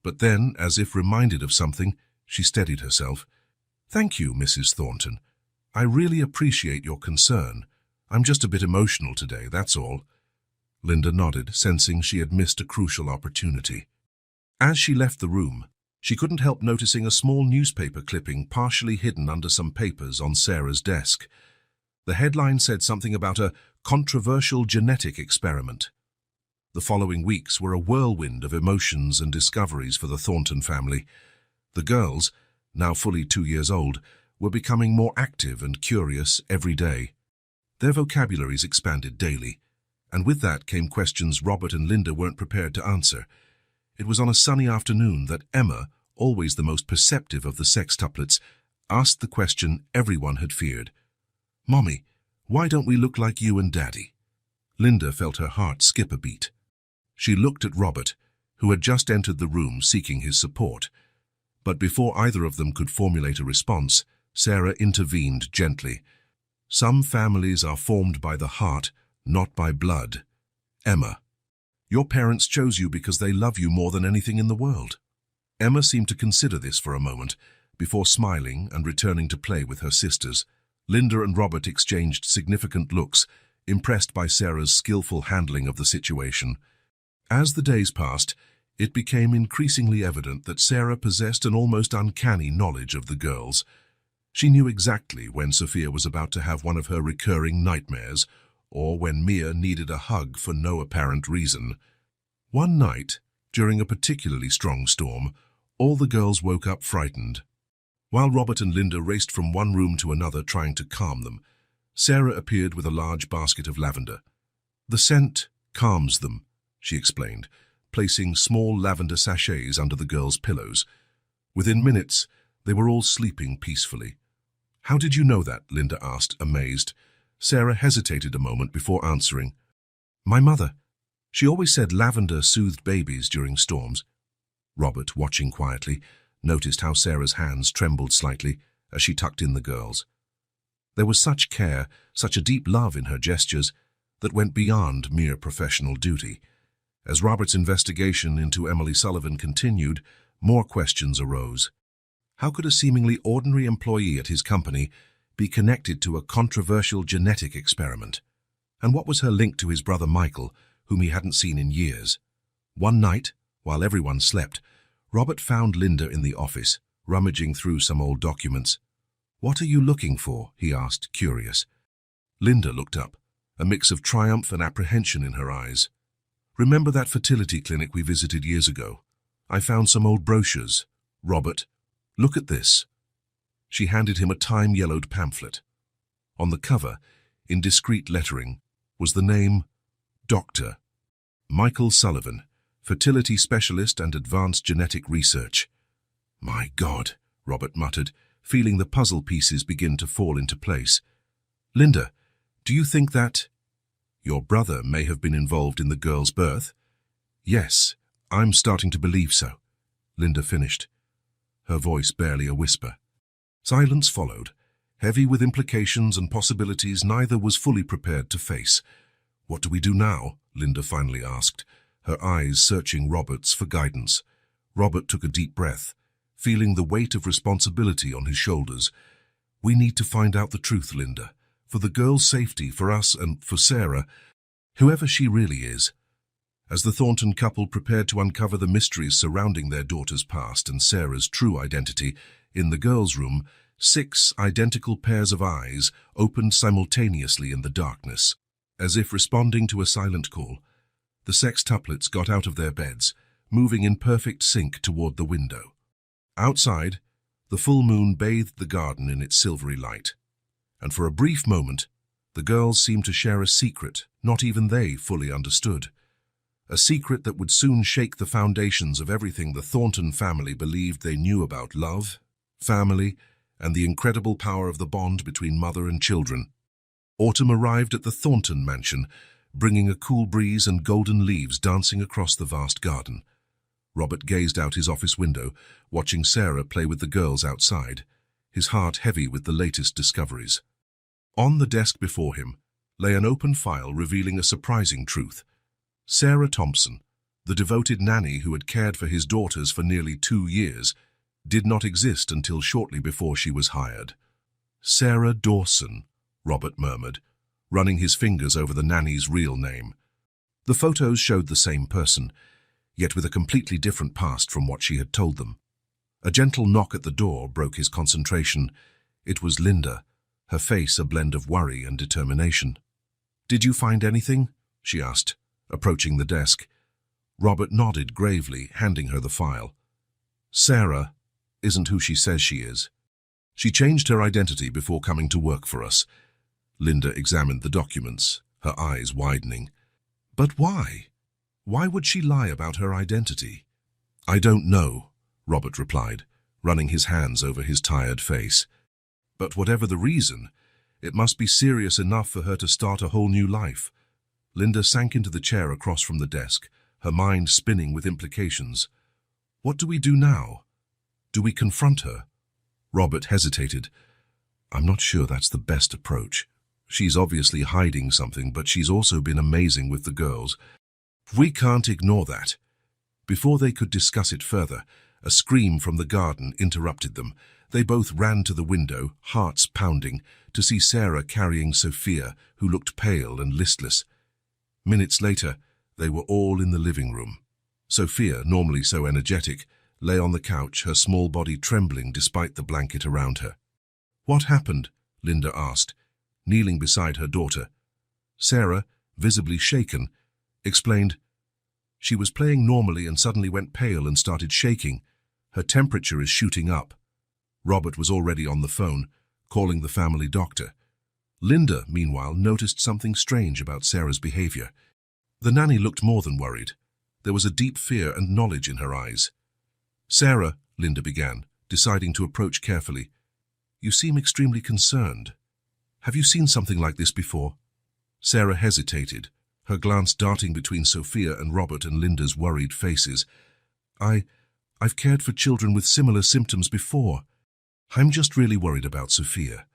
Speaker 1: But then, as if reminded of something, she steadied herself. Thank you, Mrs. Thornton. I really appreciate your concern. I'm just a bit emotional today, that's all. Linda nodded, sensing she had missed a crucial opportunity. As she left the room, she couldn't help noticing a small newspaper clipping partially hidden under some papers on Sarah's desk. The headline said something about a controversial genetic experiment. The following weeks were a whirlwind of emotions and discoveries for the Thornton family. The girls, now fully 2 years old, were becoming more active and curious every day. Their vocabularies expanded daily, and with that came questions Robert and Linda weren't prepared to answer. It was on a sunny afternoon that Emma, always the most perceptive of the sextuplets, asked the question everyone had feared. Mommy, why don't we look like you and Daddy? Linda felt her heart skip a beat. She looked at Robert, who had just entered the room seeking his support. But before either of them could formulate a response, Sarah intervened gently. Some families are formed by the heart, not by blood. Emma, your parents chose you because they love you more than anything in the world. Emma seemed to consider this for a moment, before smiling and returning to play with her sisters. Linda and Robert exchanged significant looks, impressed by Sarah's skillful handling of the situation. As the days passed, it became increasingly evident that Sarah possessed an almost uncanny knowledge of the girls. She knew exactly when Sophia was about to have one of her recurring nightmares, or when Mia needed a hug for no apparent reason. One night, during a particularly strong storm, all the girls woke up frightened. While Robert and Linda raced from one room to another trying to calm them, Sarah appeared with a large basket of lavender. The scent calms them, she explained, placing small lavender sachets under the girls' pillows. Within minutes, they were all sleeping peacefully. How did you know that? Linda asked, amazed. Sarah hesitated a moment before answering. My mother. She always said lavender soothed babies during storms. Robert, watching quietly, noticed how Sarah's hands trembled slightly as she tucked in the girls. There was such care, such a deep love in her gestures that went beyond mere professional duty. As Robert's investigation into Emily Sullivan continued, more questions arose. How could a seemingly ordinary employee at his company be connected to a controversial genetic experiment? And what was her link to his brother Michael, whom he hadn't seen in years? One night, while everyone slept, Robert found Linda in the office, rummaging through some old documents. What are you looking for? He asked, curious. Linda looked up, a mix of triumph and apprehension in her eyes. Remember that fertility clinic we visited years ago? I found some old brochures. Robert, look at this. She handed him a time-yellowed pamphlet. On the cover, in discreet lettering, was the name Dr. Michael Sullivan, fertility specialist and advanced genetic research. My God, Robert muttered, feeling the puzzle pieces begin to fall into place. Linda, do you think that your brother may have been involved in the girl's birth? Yes, I'm starting to believe so, Linda finished, her voice barely a whisper. Silence followed, heavy with implications and possibilities neither was fully prepared to face. What do we do now? Linda finally asked, her eyes searching Robert's for guidance. Robert took a deep breath, feeling the weight of responsibility on his shoulders. We need to find out the truth, Linda, for the girl's safety, for us and for Sarah, whoever she really is. As the Thornton couple prepared to uncover the mysteries surrounding their daughter's past and Sarah's true identity, in the girls' room, 6 identical pairs of eyes opened simultaneously in the darkness. As if responding to a silent call, the sextuplets got out of their beds, moving in perfect sync toward the window. Outside, the full moon bathed the garden in its silvery light, and for a brief moment, the girls seemed to share a secret not even they fully understood. A secret that would soon shake the foundations of everything the Thornton family believed they knew about love, family, and the incredible power of the bond between mother and children. Autumn arrived at the Thornton mansion, bringing a cool breeze and golden leaves dancing across the vast garden. Robert gazed out his office window, watching Sarah play with the girls outside, his heart heavy with the latest discoveries. On the desk before him lay an open file revealing a surprising truth. Sarah Thompson, the devoted nanny who had cared for his daughters for nearly 2 years, did not exist until shortly before she was hired. Sarah Dawson, Robert murmured, running his fingers over the nanny's real name. The photos showed the same person, yet with a completely different past from what she had told them. A gentle knock at the door broke his concentration. It was Linda, her face a blend of worry and determination. "Did you find anything?" she asked, approaching the desk. Robert nodded gravely, handing her the file. "Sarah isn't who she says she is. She changed her identity before coming to work for us." Linda examined the documents, her eyes widening. "But why? Why would she lie about her identity?" "I don't know," Robert replied, running his hands over his tired face. "But whatever the reason, it must be serious enough for her to start a whole new life." Linda sank into the chair across from the desk, her mind spinning with implications. "What do we do now? Do we confront her?" Robert hesitated. "I'm not sure that's the best approach. She's obviously hiding something, but she's also been amazing with the girls. We can't ignore that." Before they could discuss it further, a scream from the garden interrupted them. They both ran to the window, hearts pounding, to see Sarah carrying Sophia, who looked pale and listless. Minutes later, they were all in the living room. Sophia, normally so energetic, lay on the couch, her small body trembling despite the blanket around her. "What happened?" Linda asked, kneeling beside her daughter. Sarah, visibly shaken, explained, "She was playing normally and suddenly went pale and started shaking. Her temperature is shooting up." Robert was already on the phone, calling the family doctor. Linda, meanwhile, noticed something strange about Sarah's behavior. The nanny looked more than worried. There was a deep fear and knowledge in her eyes. "Sarah," Linda began, deciding to approach carefully, "you seem extremely concerned. Have you seen something like this before?" Sarah hesitated, her glance darting between Sophia and Robert and Linda's worried faces. I've cared for children with similar symptoms before. I'm just really worried about Sophia."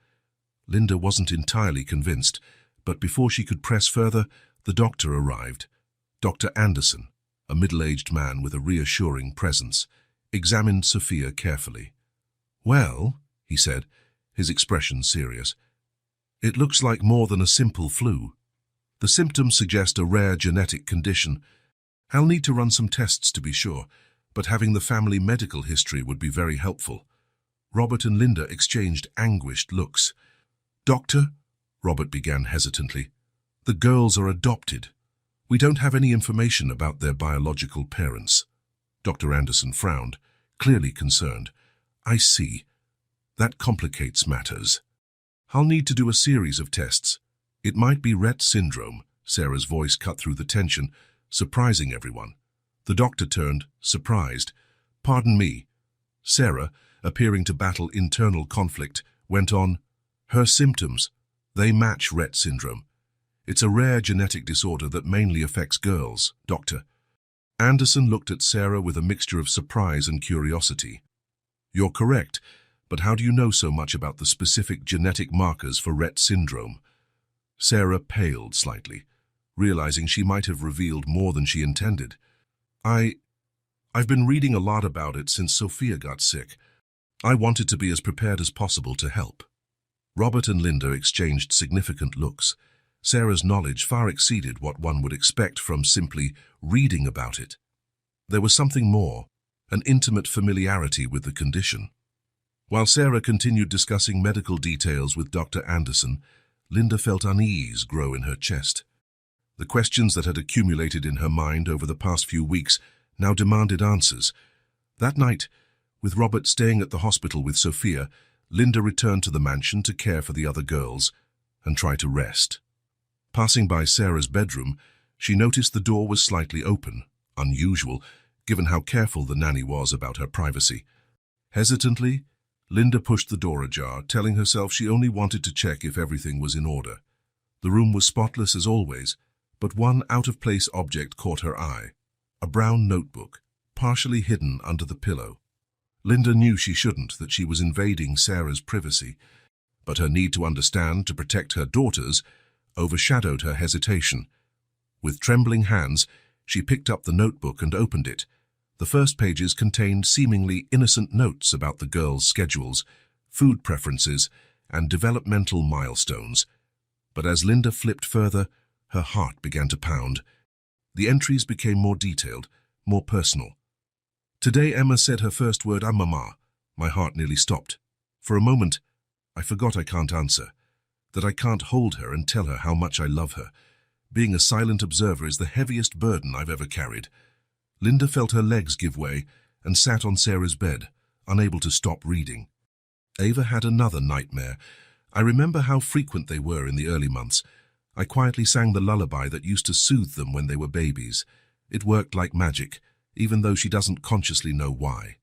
Speaker 1: Linda wasn't entirely convinced, but before she could press further, the doctor arrived. Dr. Anderson, a middle-aged man with a reassuring presence, examined Sophia carefully. "Well," he said, his expression serious, "it looks like more than a simple flu. The symptoms suggest a rare genetic condition. I'll need to run some tests to be sure, but having the family medical history would be very helpful." Robert and Linda exchanged anguished looks. "Doctor," Robert began hesitantly, "the girls are adopted. We don't have any information about their biological parents." Dr. Anderson frowned, clearly concerned. "I see. That complicates matters. I'll need to do a series of tests. It might be Rett syndrome, Sarah's voice cut through the tension, surprising everyone. The doctor turned, surprised. "Pardon me." Sarah, appearing to battle internal conflict, went on, "Her symptoms, they match Rett syndrome. It's a rare genetic disorder that mainly affects girls, doctor." Anderson looked at Sarah with a mixture of surprise and curiosity. "You're correct, but how do you know so much about the specific genetic markers for Rett syndrome?" Sarah paled slightly, realizing she might have revealed more than she intended. I've been reading a lot about it since Sophia got sick. I wanted to be as prepared as possible to help." Robert and Linda exchanged significant looks. Sarah's knowledge far exceeded what one would expect from simply reading about it. There was something more, an intimate familiarity with the condition. While Sarah continued discussing medical details with Dr. Anderson, Linda felt unease grow in her chest. The questions that had accumulated in her mind over the past few weeks now demanded answers. That night, with Robert staying at the hospital with Sophia, Linda returned to the mansion to care for the other girls and try to rest. Passing by Sarah's bedroom, she noticed the door was slightly open, unusual, given how careful the nanny was about her privacy. Hesitantly, Linda pushed the door ajar, telling herself she only wanted to check if everything was in order. The room was spotless as always, but one out-of-place object caught her eye. A brown notebook, partially hidden under the pillow. Linda knew she shouldn't, that she was invading Sarah's privacy, but her need to understand, to protect her daughters, overshadowed her hesitation. With trembling hands, she picked up the notebook and opened it. The first pages contained seemingly innocent notes about the girls' schedules, food preferences, and developmental milestones. But as Linda flipped further, her heart began to pound. The entries became more detailed, more personal. "Today Emma said her first word, mama." My heart nearly stopped. For a moment, I forgot I can't answer, that I can't hold her and tell her how much I love her. Being a silent observer is the heaviest burden I've ever carried. Linda felt her legs give way and sat on Sarah's bed, unable to stop reading. Ava had another nightmare. I remember how frequent they were in the early months. I quietly sang the lullaby that used to soothe them when they were babies. It worked like magic, even though she doesn't consciously know why.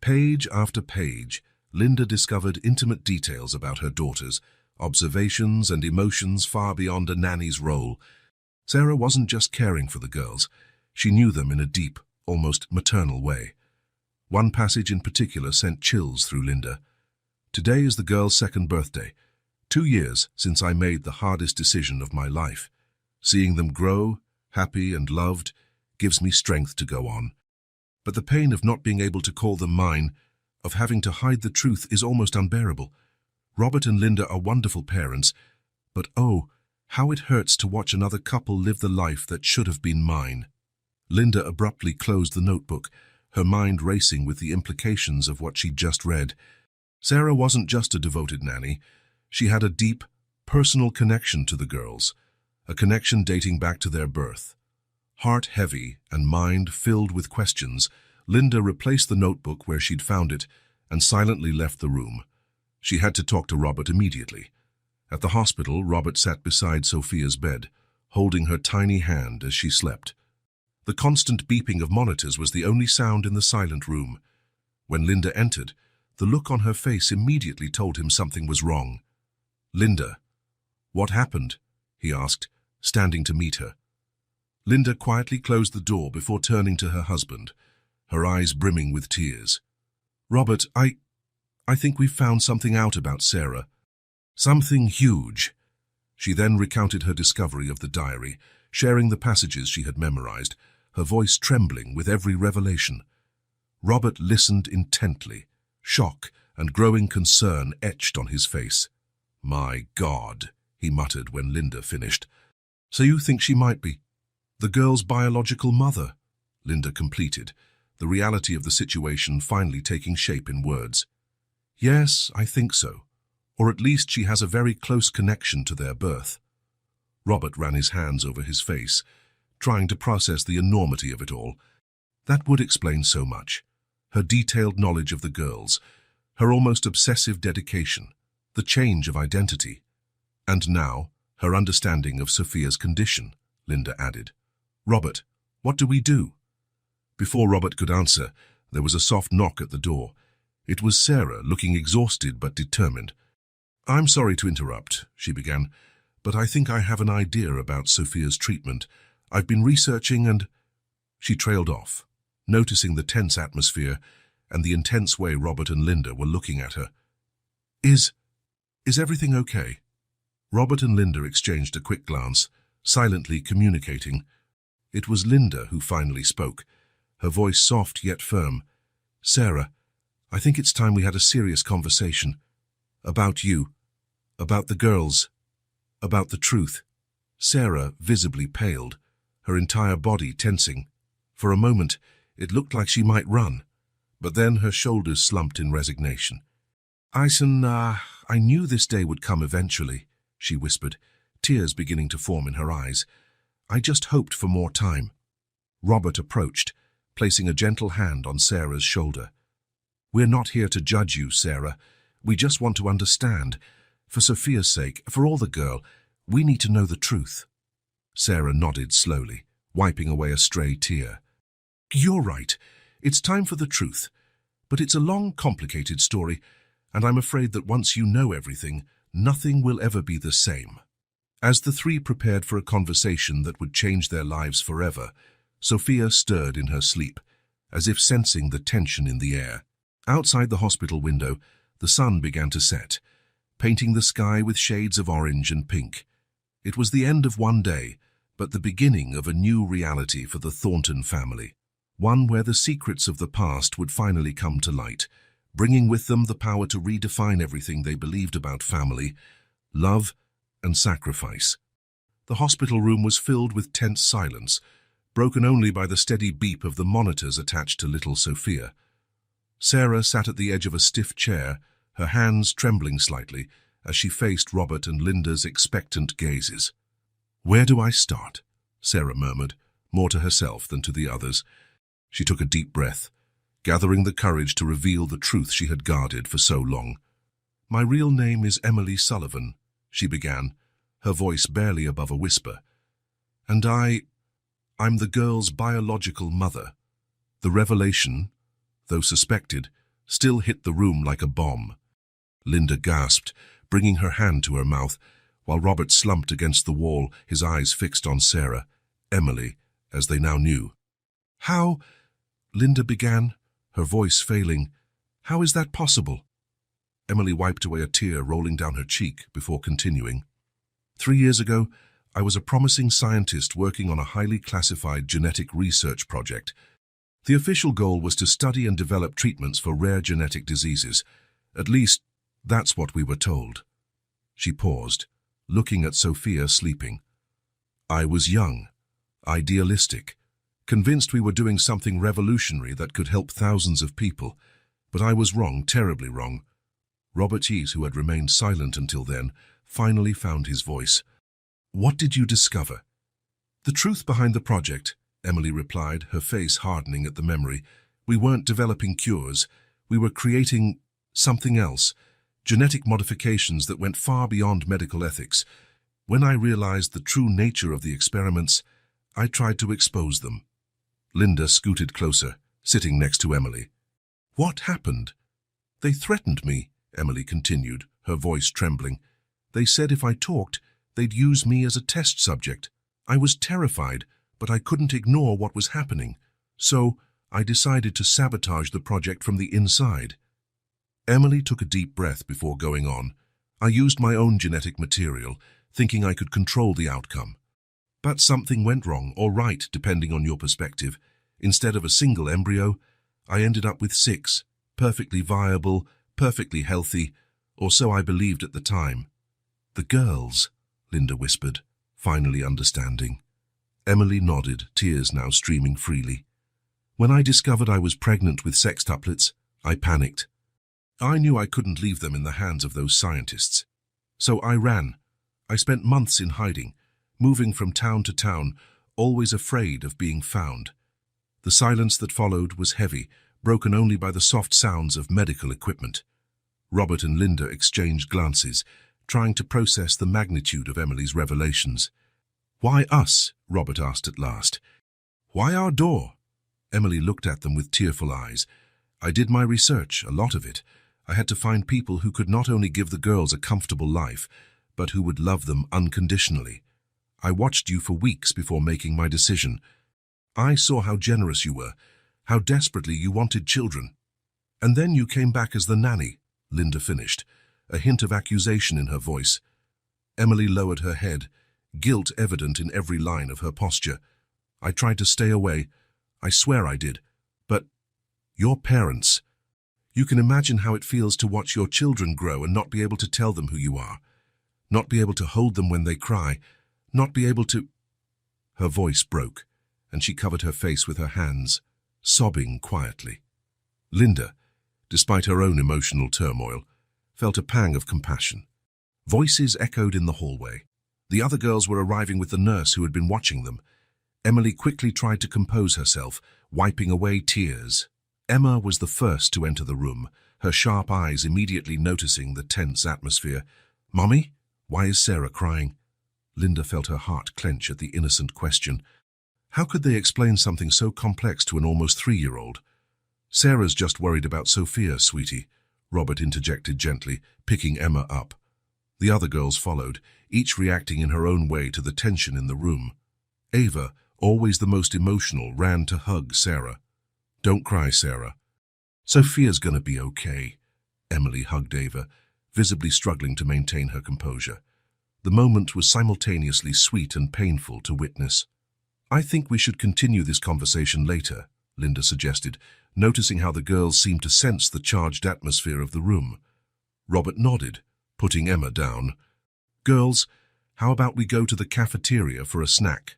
Speaker 1: Page after page, Linda discovered intimate details about her daughters, observations and emotions far beyond a nanny's role. Sarah wasn't just caring for the girls. She knew them in a deep, almost maternal way. One passage in particular sent chills through Linda. "Today is the girl's second birthday. 2 years since I made the hardest decision of my life. Seeing them grow, happy and loved, gives me strength to go on. But the pain of not being able to call them mine, of having to hide the truth, is almost unbearable. Robert and Linda are wonderful parents, but oh, how it hurts to watch another couple live the life that should have been mine." Linda abruptly closed the notebook, her mind racing with the implications of what she'd just read. Sarah wasn't just a devoted nanny. She had a deep, personal connection to the girls, a connection dating back to their birth. Heart heavy and mind filled with questions, Linda replaced the notebook where she'd found it and silently left the room. She had to talk to Robert immediately. At the hospital, Robert sat beside Sophia's bed, holding her tiny hand as she slept. The constant beeping of monitors was the only sound in the silent room. When Linda entered, the look on her face immediately told him something was wrong. "Linda, what happened?" he asked, standing to meet her. Linda quietly closed the door before turning to her husband, her eyes brimming with tears. "Robert, I think we've found something out about Sarah. Something huge." She then recounted her discovery of the diary, sharing the passages she had memorized, her voice trembling with every revelation. Robert listened intently, shock and growing concern etched on his face. "My God," he muttered when Linda finished. "So you think she might be the girl's biological mother?" Linda completed, the reality of the situation finally taking shape in words. "Yes, I think so. Or at least she has a very close connection to their birth." Robert ran his hands over his face, trying to process the enormity of it all. That would explain so much. Her detailed knowledge of the girls, her almost obsessive dedication, the change of identity. And now, Her understanding of Sophia's condition, Linda added. Robert, what do we do? Before Robert could answer, there was a soft knock at the door. It was Sarah, looking exhausted but determined. I'm sorry to interrupt, she began, but I think I have an idea about Sophia's treatment. I've been researching and... She trailed off, noticing the tense atmosphere and the intense way Robert and Linda were looking at her. Is everything okay? Robert and Linda exchanged a quick glance, silently communicating. It was Linda who finally spoke, her voice soft yet firm. Sarah, I think it's time we had a serious conversation. About you, about the girls, about the truth. Sarah visibly paled, her entire body tensing. For a moment, it looked like she might run, but then her shoulders slumped in resignation. I knew this day would come eventually, she whispered, tears beginning to form in her eyes. I just hoped for more time. Robert approached, placing a gentle hand on Sarah's shoulder. We're not here to judge you, Sarah. We just want to understand. For Sophia's sake, for all the girl, we need to know the truth. Sarah nodded slowly, wiping away a stray tear. You're right. It's time for the truth. But it's a long, complicated story, and I'm afraid that once you know everything, nothing will ever be the same. As the three prepared for a conversation that would change their lives forever, Sophia stirred in her sleep, as if sensing the tension in the air. Outside the hospital window, the sun began to set, painting the sky with shades of orange and pink. It was the end of one day, but the beginning of a new reality for the Thornton family, one where the secrets of the past would finally come to light, bringing with them the power to redefine everything they believed about family, love, and sacrifice. The hospital room was filled with tense silence, broken only by the steady beep of the monitors attached to little Sophia. Sarah sat at the edge of a stiff chair, her hands trembling slightly as she faced Robert and Linda's expectant gazes. Where do I start? Sarah murmured, more to herself than to the others. She took a deep breath, gathering the courage to reveal the truth she had guarded for so long. My real name is Emily Sullivan, she began, her voice barely above a whisper. And I'm the girl's biological mother. The revelation, though suspected, still hit the room like a bomb. Linda gasped, bringing her hand to her mouth, while Robert slumped against the wall, his eyes fixed on Sarah, Emily, as they now knew. How? Linda began, her voice failing. How is that possible? Emily wiped away a tear rolling down her cheek before continuing. 3 years ago, I was a promising scientist working on a highly classified genetic research project. The official goal was to study and develop treatments for rare genetic diseases. At least, that's what we were told. She paused, looking at Sophia sleeping. I was young, idealistic, convinced we were doing something revolutionary that could help thousands of people. But I was wrong, terribly wrong. Robert Ease, who had remained silent until then, finally found his voice. What did you discover? The truth behind the project, Emily replied, her face hardening at the memory. We weren't developing cures. We were creating something else, genetic modifications that went far beyond medical ethics. When I realized the true nature of the experiments, I tried to expose them. Linda scooted closer, sitting next to Emily. What happened? They threatened me, Emily continued, her voice trembling. They said if I talked, they'd use me as a test subject. I was terrified, but I couldn't ignore what was happening. So I decided to sabotage the project from the inside. Emily took a deep breath before going on. I used my own genetic material, thinking I could control the outcome. But something went wrong, or right, depending on your perspective. Instead of a single embryo, I ended up with 6, perfectly viable, perfectly healthy, or so I believed at the time. The girls, Linda whispered, finally understanding. Emily nodded, tears now streaming freely. When I discovered I was pregnant with sextuplets, I panicked. I knew I couldn't leave them in the hands of those scientists. So I ran. I spent months in hiding, moving from town to town, always afraid of being found. The silence that followed was heavy, broken only by the soft sounds of medical equipment. Robert and Linda exchanged glances, trying to process the magnitude of Emily's revelations. "Why us?" Robert asked at last. "Why our door?" Emily looked at them with tearful eyes. "I did my research, a lot of it. I had to find people who could not only give the girls a comfortable life, but who would love them unconditionally. I watched you for weeks before making my decision. I saw how generous you were, how desperately you wanted children. And then you came back as the nanny," Linda finished, a hint of accusation in her voice. Emily lowered her head, guilt evident in every line of her posture. "I tried to stay away. I swear I did. But your parents. You can imagine how it feels to watch your children grow and not be able to tell them who you are. Not be able to hold them when they cry. Not be able to—" Her voice broke, and she covered her face with her hands, sobbing quietly. Linda, despite her own emotional turmoil, felt a pang of compassion. Voices echoed in the hallway. The other girls were arriving with the nurse who had been watching them. Emily quickly tried to compose herself, wiping away tears. Emma was the first to enter the room, her sharp eyes immediately noticing the tense atmosphere. "Mommy, why is Sarah crying?" Linda felt her heart clench at the innocent question. How could they explain something so complex to an almost 3-year-old? "Sarah's just worried about Sophia, sweetie," Robert interjected gently, picking Emma up. The other girls followed, each reacting in her own way to the tension in the room. Ava, always the most emotional, ran to hug Sarah. "Don't cry, Sarah. Sophia's gonna be okay." Emily hugged Ava, visibly struggling to maintain her composure. The moment was simultaneously sweet and painful to witness. "I think we should continue this conversation later," Linda suggested, noticing how the girls seemed to sense the charged atmosphere of the room. Robert nodded, putting Emma down. "Girls, how about we go to the cafeteria for a snack?"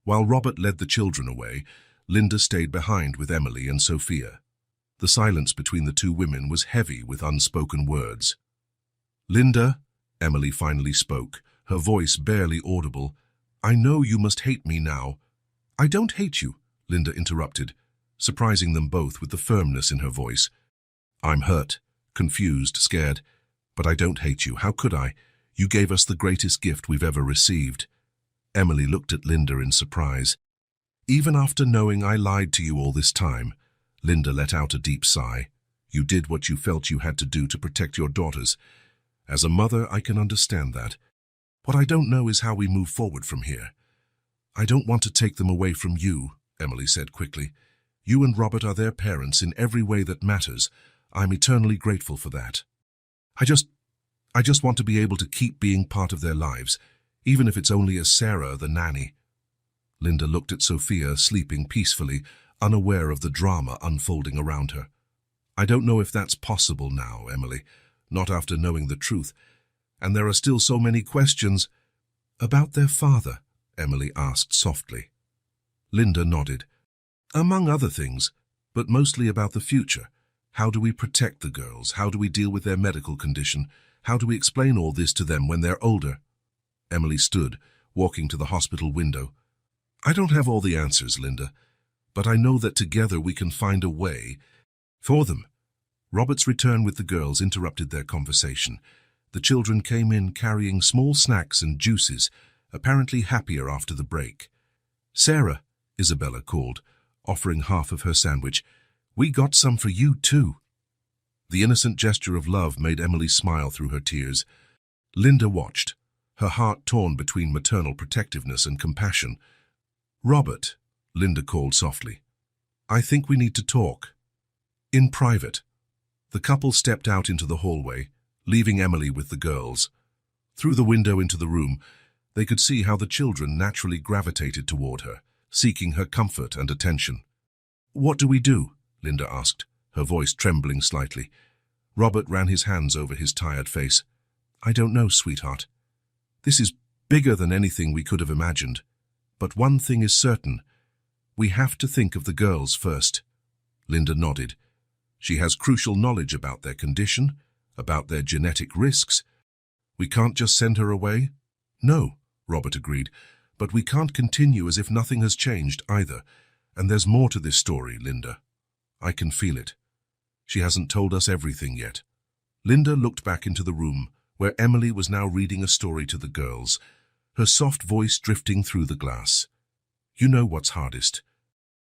Speaker 1: While Robert led the children away, Linda stayed behind with Emily and Sophia. The silence between the two women was heavy with unspoken words. "Linda," Emily finally spoke, her voice barely audible, "I know you must hate me now." "I don't hate you," Linda interrupted, surprising them both with the firmness in her voice. "I'm hurt, confused, scared, but I don't hate you. How could I? You gave us the greatest gift we've ever received." Emily looked at Linda in surprise. "Even after knowing I lied to you all this time," Linda let out a deep sigh. "You did what you felt you had to do to protect your daughters. As a mother, I can understand that. What I don't know is how we move forward from here." "I don't want to take them away from you," Emily said quickly. "You and Robert are their parents in every way that matters. I'm eternally grateful for that. I just want to be able to keep being part of their lives, even if it's only as Sarah, the nanny." Linda looked at Sophia, sleeping peacefully, unaware of the drama unfolding around her. "I don't know if that's possible now, Emily, not after knowing the truth. And there are still so many questions." "About their father?" Emily asked softly. Linda nodded. "Among other things, but mostly about the future. How do we protect the girls? How do we deal with their medical condition? How do we explain all this to them when they're older?" Emily stood, walking to the hospital window. "I don't have all the answers, Linda, but I know that together we can find a way for them." Robert's return with the girls interrupted their conversation. The children came in carrying small snacks and juices, apparently happier after the break. "Sarah," Isabella called, offering half of her sandwich, "we got some for you too." The innocent gesture of love made Emily smile through her tears. Linda watched, her heart torn between maternal protectiveness and compassion. "Robert," Linda called softly, "I think we need to talk. In private." The couple stepped out into the hallway, leaving Emily with the girls. Through the window into the room, they could see how the children naturally gravitated toward her, seeking her comfort and attention. "What do we do?" Linda asked, her voice trembling slightly. Robert ran his hands over his tired face. "I don't know, sweetheart. This is bigger than anything we could have imagined. But one thing is certain. We have to think of the girls first." Linda nodded. "She has crucial knowledge about their condition, about their genetic risks. We can't just send her away?" "No," Robert agreed, "but we can't continue as if nothing has changed either. And there's more to this story, Linda. I can feel it. She hasn't told us everything yet." Linda looked back into the room, where Emily was now reading a story to the girls, her soft voice drifting through the glass. You know what's hardest?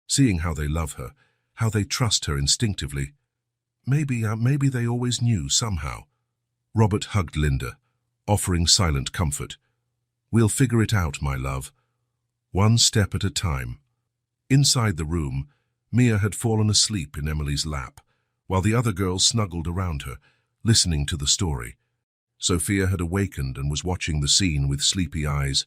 Speaker 1: Seeing how they love her, how they trust her instinctively. Maybe they always knew somehow. Robert hugged Linda, offering silent comfort. We'll figure it out, my love. One step at a time. Inside the room, Mia had fallen asleep in Emily's lap, while the other girls snuggled around her, listening to the story. Sophia had awakened and was watching the scene with sleepy eyes.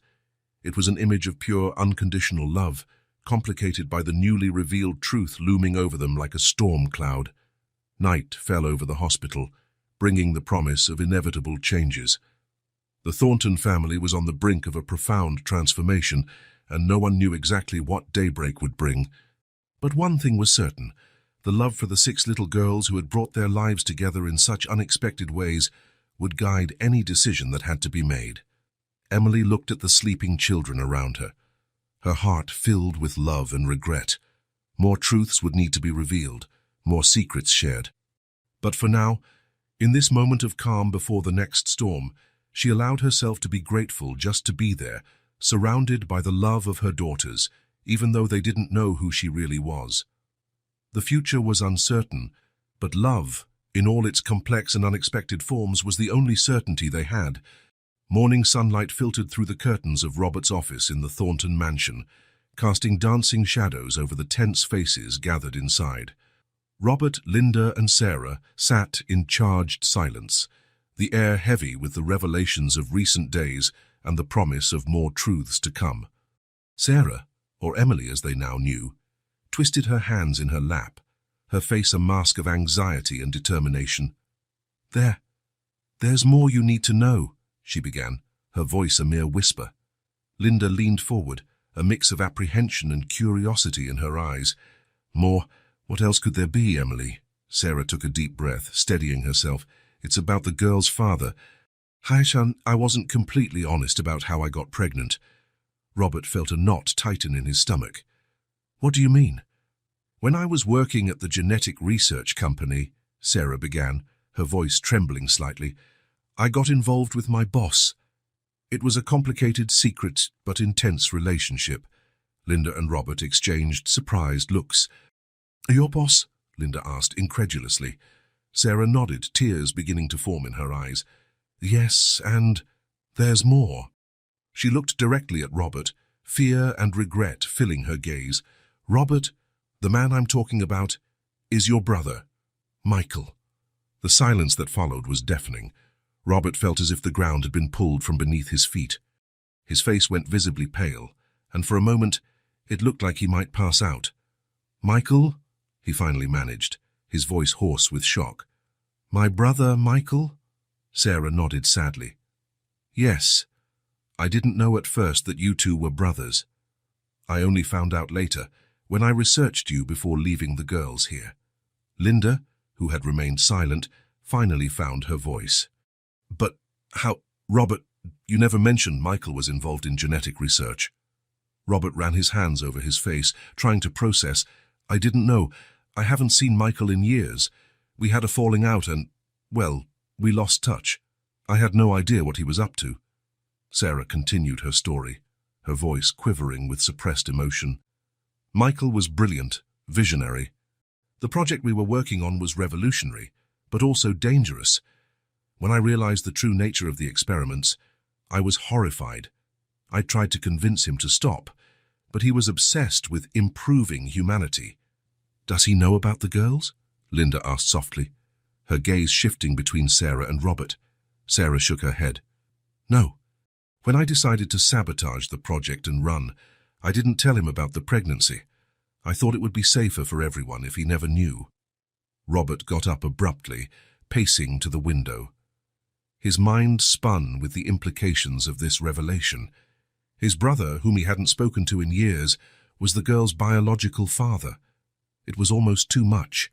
Speaker 1: It was an image of pure, unconditional love, complicated by the newly revealed truth looming over them like a storm cloud. Night fell over the hospital, bringing the promise of inevitable changes. The Thornton family was on the brink of a profound transformation, and no one knew exactly what daybreak would bring. But one thing was certain: the love for the 6 little girls who had brought their lives together in such unexpected ways would guide any decision that had to be made. Emily looked at the sleeping children around her, her heart filled with love and regret. More truths would need to be revealed, more secrets shared. But for now, in this moment of calm before the next storm, she allowed herself to be grateful just to be there, surrounded by the love of her daughters, even though they didn't know who she really was. The future was uncertain, but love, in all its complex and unexpected forms, was the only certainty they had. Morning sunlight filtered through the curtains of Robert's office in the Thornton mansion, casting dancing shadows over the tense faces gathered inside. Robert, Linda, and Sarah sat in charged silence, the air heavy with the revelations of recent days and the promise of more truths to come. Sarah, or Emily as they now knew, twisted her hands in her lap, her face a mask of anxiety and determination. There's more you need to know," she began, her voice a mere whisper. Linda leaned forward, a mix of apprehension and curiosity in her eyes. "More? What else could there be, Emily?" Sarah took a deep breath, steadying herself. "It's about the girl's father. Haishan, I wasn't completely honest about how I got pregnant." Robert felt a knot tighten in his stomach. "What do you mean?" "When I was working at the genetic research company," Sarah began, her voice trembling slightly, "I got involved with my boss. It was a complicated, secret, but intense relationship." Linda and Robert exchanged surprised looks. "Your boss?" Linda asked incredulously. Sarah nodded, tears beginning to form in her eyes. "Yes, and there's more." She looked directly at Robert, fear and regret filling her gaze. "Robert, the man I'm talking about is your brother, Michael." The silence that followed was deafening. Robert felt as if the ground had been pulled from beneath his feet. His face went visibly pale, and for a moment it looked like he might pass out. "Michael?" he finally managed, his voice hoarse with shock. "My brother, Michael?" Sarah nodded sadly. "Yes. I didn't know at first that you two were brothers. I only found out later, when I researched you before leaving the girls here." Linda, who had remained silent, finally found her voice. "But how, Robert, you never mentioned Michael was involved in genetic research." Robert ran his hands over his face, trying to process. "I didn't know. I haven't seen Michael in years. We had a falling out and, well, we lost touch. I had no idea what he was up to." Sarah continued her story, her voice quivering with suppressed emotion. "Michael was brilliant, visionary. The project we were working on was revolutionary, but also dangerous. When I realized the true nature of the experiments, I was horrified. I tried to convince him to stop, but he was obsessed with improving humanity." "Does he know about the girls?" Linda asked softly, her gaze shifting between Sarah and Robert. Sarah shook her head. "No. When I decided to sabotage the project and run, I didn't tell him about the pregnancy. I thought it would be safer for everyone if he never knew." Robert got up abruptly, pacing to the window. His mind spun with the implications of this revelation. His brother, whom he hadn't spoken to in years, was the girl's biological father. It was almost too much.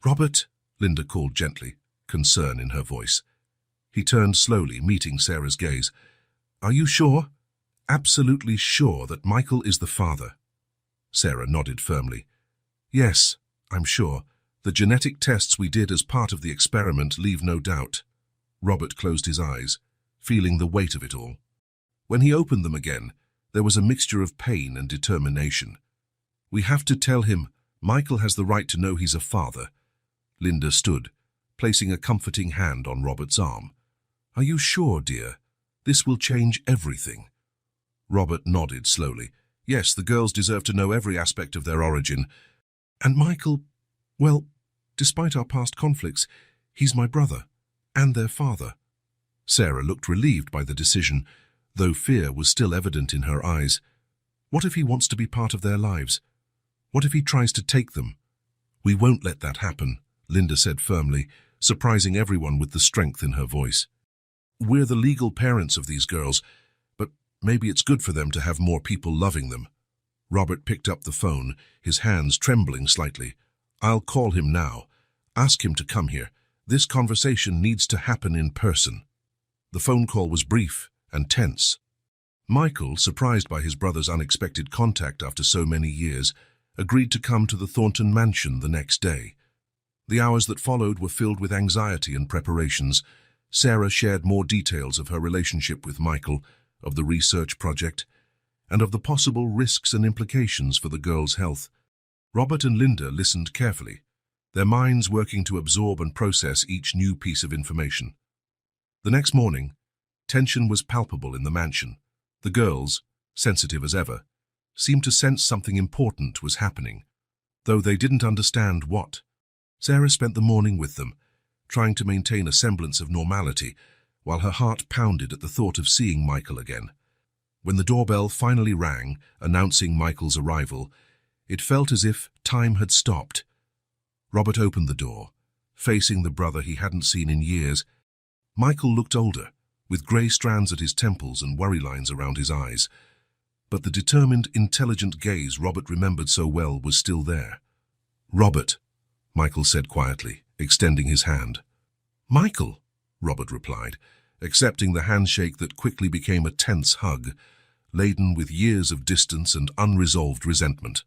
Speaker 1: "Robert," Linda called gently, concern in her voice. He turned slowly, meeting Sarah's gaze. "Are you sure? Absolutely sure that Michael is the father?" Sarah nodded firmly. "Yes, I'm sure. The genetic tests we did as part of the experiment leave no doubt." Robert closed his eyes, feeling the weight of it all. When he opened them again, there was a mixture of pain and determination. "We have to tell him. Michael has the right to know he's a father." Linda stood, placing a comforting hand on Robert's arm. "Are you sure, dear? This will change everything." Robert nodded slowly. "Yes, the girls deserve to know every aspect of their origin. And Michael, well, despite our past conflicts, he's my brother, and their father." Sarah looked relieved by the decision, though fear was still evident in her eyes. What if he wants to be part of their lives? What if he tries to take them? "We won't let that happen," Linda said firmly, surprising everyone with the strength in her voice. "We're the legal parents of these girls, but maybe it's good for them to have more people loving them." Robert picked up the phone, his hands trembling slightly. "I'll call him now. Ask him to come here. This conversation needs to happen in person." The phone call was brief and tense. Michael, surprised by his brother's unexpected contact after so many years, agreed to come to the Thornton mansion the next day. The hours that followed were filled with anxiety and preparations. Sarah shared more details of her relationship with Michael, of the research project, and of the possible risks and implications for the girl's health. Robert and Linda listened carefully, their minds working to absorb and process each new piece of information. The next morning, tension was palpable in the mansion. The girls, sensitive as ever, seemed to sense something important was happening, though they didn't understand what. Sarah spent the morning with them, trying to maintain a semblance of normality, while her heart pounded at the thought of seeing Michael again. When the doorbell finally rang, announcing Michael's arrival, it felt as if time had stopped. Robert opened the door, facing the brother he hadn't seen in years. Michael looked older, with grey strands at his temples and worry lines around his eyes. But the determined, intelligent gaze Robert remembered so well was still there. "Robert," Michael said quietly, extending his hand. "Michael," Robert replied, accepting the handshake that quickly became a tense hug, laden with years of distance and unresolved resentment.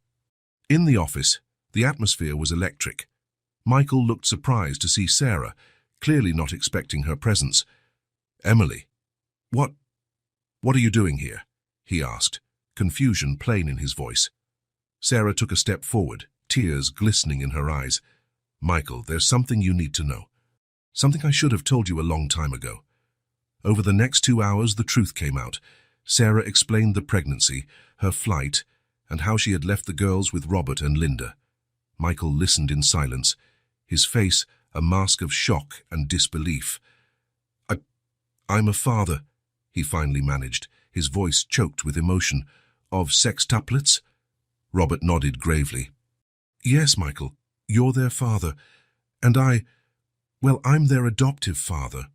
Speaker 1: In the office, the atmosphere was electric. Michael looked surprised to see Sarah, clearly not expecting her presence. "Emily, what are you doing here?" he asked, confusion plain in his voice. Sarah took a step forward, tears glistening in her eyes. "Michael, there's something you need to know. Something I should have told you a long time ago." Over the next 2 hours, the truth came out. Sarah explained the pregnancy, her flight, and how she had left the girls with Robert and Linda. Michael listened in silence, his face a mask of shock and disbelief. I'm a father," he finally managed, his voice choked with emotion. "Of sextuplets?" Robert nodded gravely. "Yes, Michael, you're their father, and I'm their adoptive father."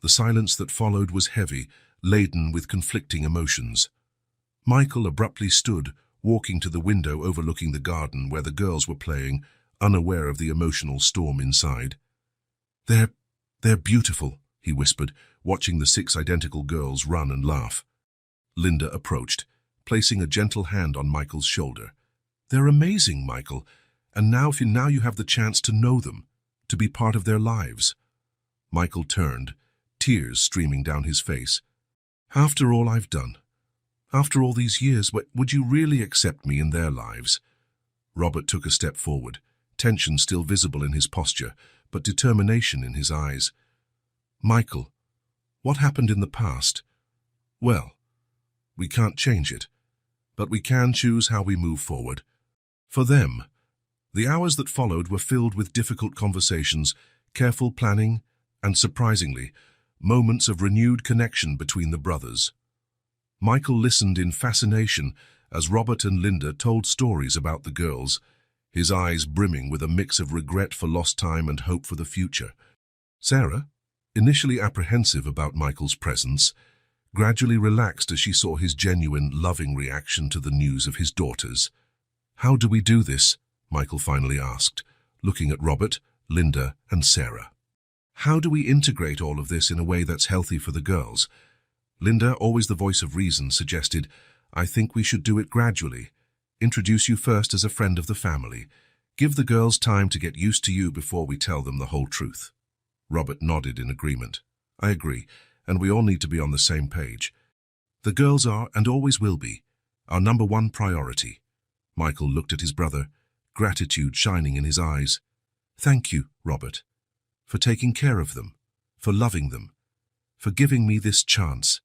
Speaker 1: The silence that followed was heavy, laden with conflicting emotions. Michael abruptly stood, walking to the window overlooking the garden where the girls were playing, unaware of the emotional storm inside. They're beautiful," he whispered, watching the 6 identical girls run and laugh. Linda approached, placing a gentle hand on Michael's shoulder. "They're amazing, Michael, and now you have the chance to know them, to be part of their lives." Michael turned, tears streaming down his face. "After all I've done, after all these years, would you really accept me in their lives?" Robert took a step forward, tension still visible in his posture, but determination in his eyes. "Michael, what happened in the past? Well, we can't change it, but we can choose how we move forward." For them, the hours that followed were filled with difficult conversations, careful planning, and surprisingly, moments of renewed connection between the brothers. Michael listened in fascination as Robert and Linda told stories about the girls, his eyes brimming with a mix of regret for lost time and hope for the future. Sarah, initially apprehensive about Michael's presence, gradually relaxed as she saw his genuine, loving reaction to the news of his daughters. "How do we do this?" Michael finally asked, looking at Robert, Linda, and Sarah. "How do we integrate all of this in a way that's healthy for the girls?" Linda, always the voice of reason, suggested, "I think we should do it gradually. Introduce you first as a friend of the family. Give the girls time to get used to you before we tell them the whole truth." Robert nodded in agreement. I agree, and we all need to be on the same page. The girls are, and always will be, our number one priority. Michael looked at his brother, gratitude shining in his eyes. Thank you, Robert, for taking care of them, for loving them, for giving me this chance.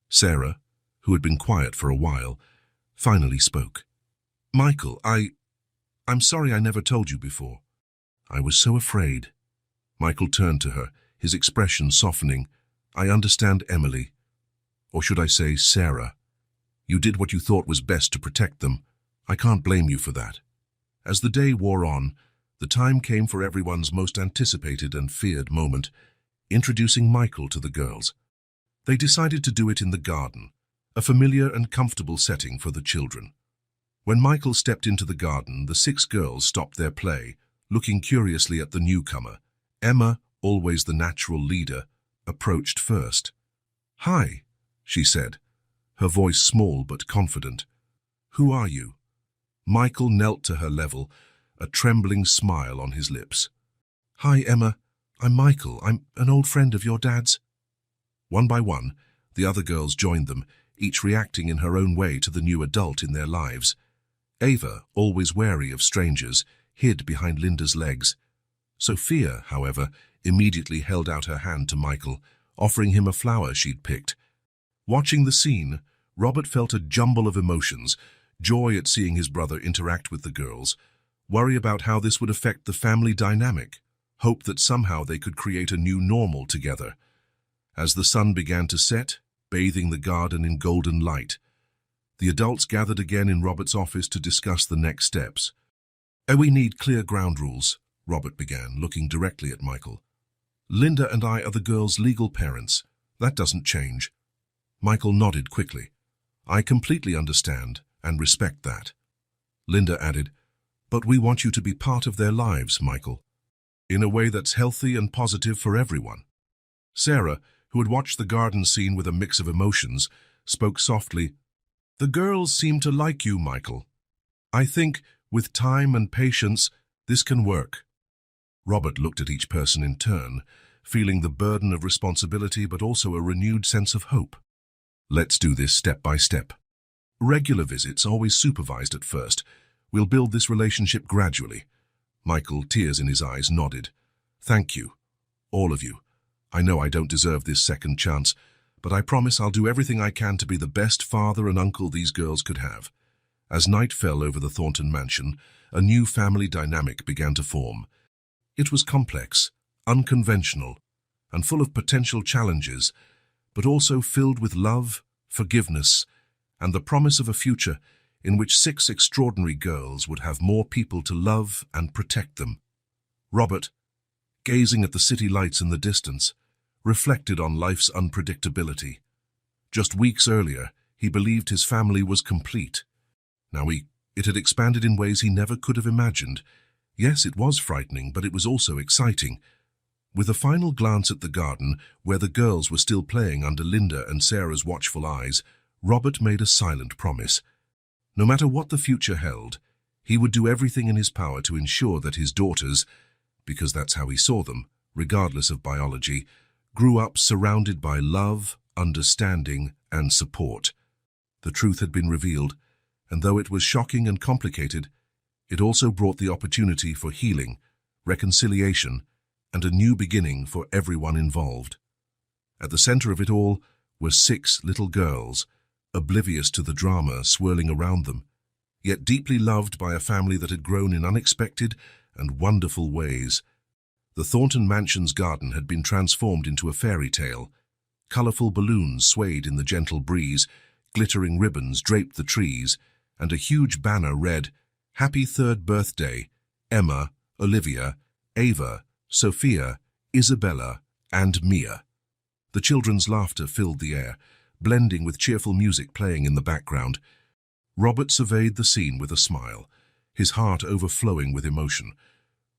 Speaker 1: Sarah, who had been quiet for a while, finally spoke. Michael, I'm sorry I never told you before. I was so afraid. Michael turned to her, his expression softening. I understand, Emily. Or should I say, Sarah. You did what you thought was best to protect them. I can't blame you for that. As the day wore on, the time came for everyone's most anticipated and feared moment, introducing Michael to the girls. They decided to do it in the garden, a familiar and comfortable setting for the children. When Michael stepped into the garden, the 6 girls stopped their play, looking curiously at the newcomer. Emma, always the natural leader, approached first. Hi, she said, her voice small but confident. Who are you? Michael knelt to her level, a trembling smile on his lips. Hi, Emma. I'm Michael. I'm an old friend of your dad's. One by one, the other girls joined them, each reacting in her own way to the new adult in their lives. Ava, always wary of strangers, hid behind Linda's legs. Sophia, however, immediately held out her hand to Michael, offering him a flower she'd picked. Watching the scene, Robert felt a jumble of emotions, joy at seeing his brother interact with the girls, worry about how this would affect the family dynamic, hope that somehow they could create a new normal together. As the sun began to set, bathing the garden in golden light, the adults gathered again in Robert's office to discuss the next steps. We need clear ground rules, Robert began, looking directly at Michael. Linda and I are the girls' legal parents. That doesn't change. Michael nodded quickly. I completely understand and respect that. Linda added, but we want you to be part of their lives, Michael, in a way that's healthy and positive for everyone. Sarah, who had watched the garden scene with a mix of emotions, spoke softly. The girls seem to like you, Michael. I think, with time and patience, this can work. Robert looked at each person in turn, feeling the burden of responsibility but also a renewed sense of hope. Let's do this step by step. Regular visits, always supervised at first. We'll build this relationship gradually. Michael, tears in his eyes, nodded. Thank you, all of you. I know I don't deserve this second chance, but I promise I'll do everything I can to be the best father and uncle these girls could have. As night fell over the Thornton mansion, a new family dynamic began to form. It was complex, unconventional, and full of potential challenges, but also filled with love, forgiveness, and the promise of a future in which 6 extraordinary girls would have more people to love and protect them. Robert, gazing at the city lights in the distance, reflected on life's unpredictability. Just weeks earlier, he believed his family was complete. Now it had expanded in ways he never could have imagined. Yes, it was frightening, but it was also exciting. With a final glance at the garden, where the girls were still playing under Linda and Sarah's watchful eyes, Robert made a silent promise. No matter what the future held, he would do everything in his power to ensure that his daughters, because that's how he saw them, regardless of biology, grew up surrounded by love, understanding, and support. The truth had been revealed, and though it was shocking and complicated, it also brought the opportunity for healing, reconciliation, and a new beginning for everyone involved. At the center of it all were 6 little girls, oblivious to the drama swirling around them, yet deeply loved by a family that had grown in unexpected and wonderful ways. The Thornton Mansion's garden had been transformed into a fairy tale. Colorful balloons swayed in the gentle breeze, glittering ribbons draped the trees, and a huge banner read, Happy 3rd birthday, Emma, Olivia, Ava, Sophia, Isabella, and Mia. The children's laughter filled the air, blending with cheerful music playing in the background. Robert surveyed the scene with a smile, his heart overflowing with emotion.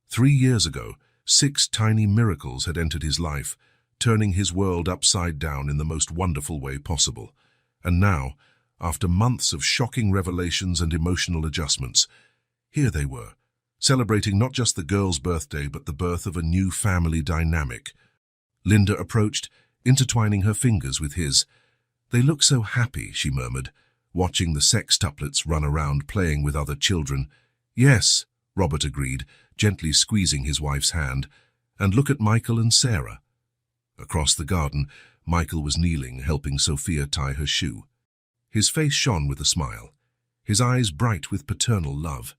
Speaker 1: 3 years ago, 6 tiny miracles had entered his life, turning his world upside down in the most wonderful way possible. And now, after months of shocking revelations and emotional adjustments, here they were, celebrating not just the girl's birthday but the birth of a new family dynamic. Linda approached, intertwining her fingers with his. "They look so happy," she murmured, watching the sextuplets run around playing with other children. "Yes," Robert agreed, gently squeezing his wife's hand. "And look at Michael and Sarah." Across the garden, Michael was kneeling, helping Sophia tie her shoe. His face shone with a smile, his eyes bright with paternal love.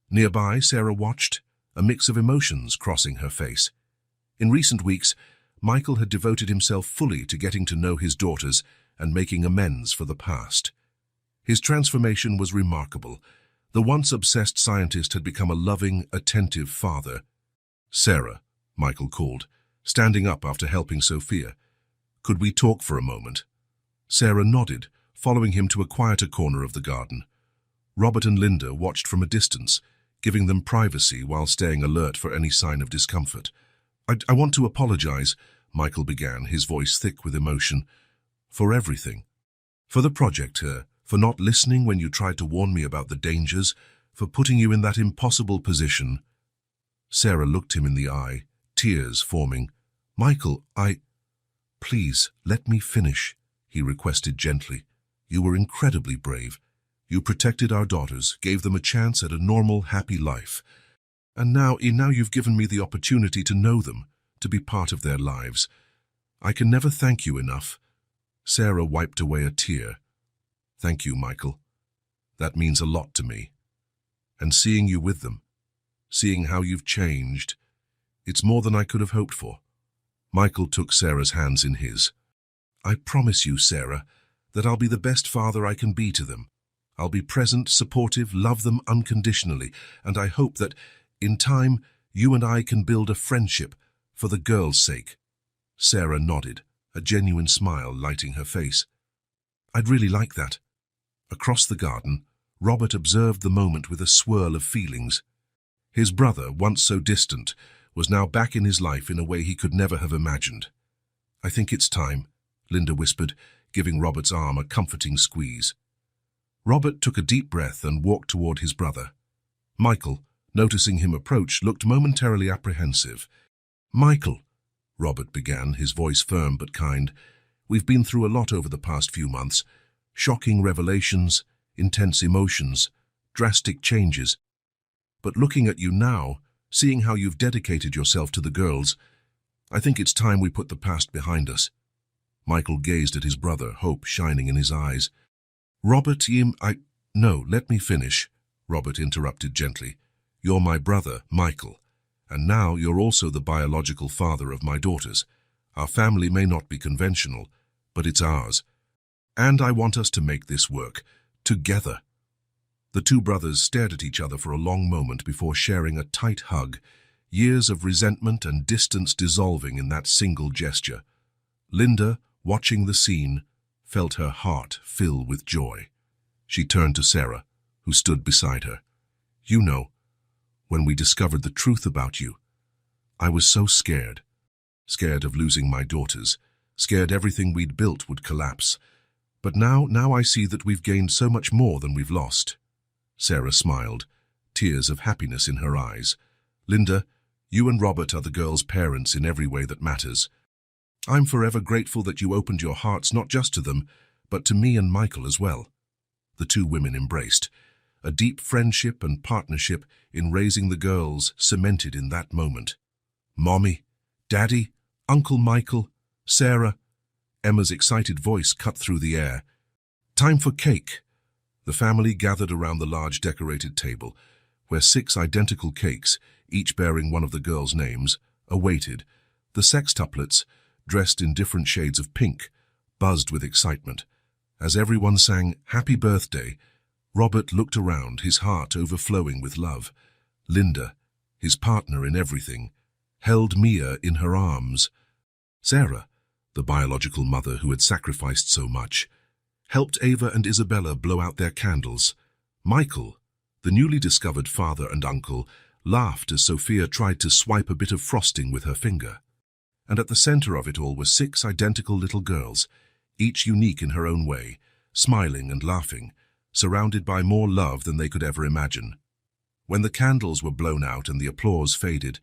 Speaker 1: Nearby, Sarah watched, a mix of emotions crossing her face. In recent weeks, Michael had devoted himself fully to getting to know his daughters and making amends for the past. His transformation was remarkable. The once obsessed scientist had become a loving, attentive father. "Sarah," Michael called, standing up after helping Sophia. "Could we talk for a moment?" Sarah nodded, following him to a quieter corner of the garden. Robert and Linda watched from a distance, giving them privacy while staying alert for any sign of discomfort. I want to apologize," Michael began, his voice thick with emotion, "for everything. For the project here, for not listening when you tried to warn me about the dangers, for putting you in that impossible position." Sarah looked him in the eye, tears forming. "Michael, Please, let me finish," he requested gently. "You were incredibly brave. You protected our daughters, gave them a chance at a normal, happy life. And now you've given me the opportunity to know them, to be part of their lives. I can never thank you enough." Sarah wiped away a tear. "Thank you, Michael. That means a lot to me. And seeing you with them, seeing how you've changed, it's more than I could have hoped for." Michael took Sarah's hands in his. "I promise you, Sarah, that I'll be the best father I can be to them. I'll be present, supportive, love them unconditionally, and I hope that, in time, you and I can build a friendship for the girls' sake." Sarah nodded, a genuine smile lighting her face. "I'd really like that." Across the garden, Robert observed the moment with a swirl of feelings. His brother, once so distant, was now back in his life in a way he could never have imagined. "I think it's time," Linda whispered, giving Robert's arm a comforting squeeze. Robert took a deep breath and walked toward his brother. Michael, noticing him approach, looked momentarily apprehensive. "Michael," Robert began, his voice firm but kind, "we've been through a lot over the past few months. Shocking revelations, intense emotions, drastic changes. But looking at you now, seeing how you've dedicated yourself to the girls, I think it's time we put the past behind us." Michael gazed at his brother, hope shining in his eyes. "Robert, No, let me finish," Robert interrupted gently. "You're my brother, Michael, and now you're also the biological father of my daughters. Our family may not be conventional, but it's ours. And I want us to make this work, together." The two brothers stared at each other for a long moment before sharing a tight hug, years of resentment and distance dissolving in that single gesture. Linda, watching the scene, felt her heart fill with joy. She turned to Sarah, who stood beside her. "You know, when we discovered the truth about you, I was so scared. Scared of losing my daughters, scared everything we'd built would collapse. But now I see that we've gained so much more than we've lost." Sarah smiled, tears of happiness in her eyes. "Linda, you and Robert are the girls' parents in every way that matters. I'm forever grateful that you opened your hearts not just to them, but to me and Michael as well." The two women embraced, a deep friendship and partnership in raising the girls cemented in that moment. "Mommy, Daddy, Uncle Michael, Sarah," Emma's excited voice cut through the air. "Time for cake." The family gathered around the large decorated table, where 6 identical cakes, each bearing one of the girls' names, awaited. The sextuplets, dressed in different shades of pink, buzzed with excitement. As everyone sang "Happy Birthday," Robert looked around, his heart overflowing with love. Linda, his partner in everything, held Mia in her arms. Sarah, the biological mother who had sacrificed so much, helped Ava and Isabella blow out their candles. Michael, the newly discovered father and uncle, laughed as Sophia tried to swipe a bit of frosting with her finger. And at the center of it all were 6 identical little girls, each unique in her own way, smiling and laughing, surrounded by more love than they could ever imagine. When the candles were blown out and the applause faded,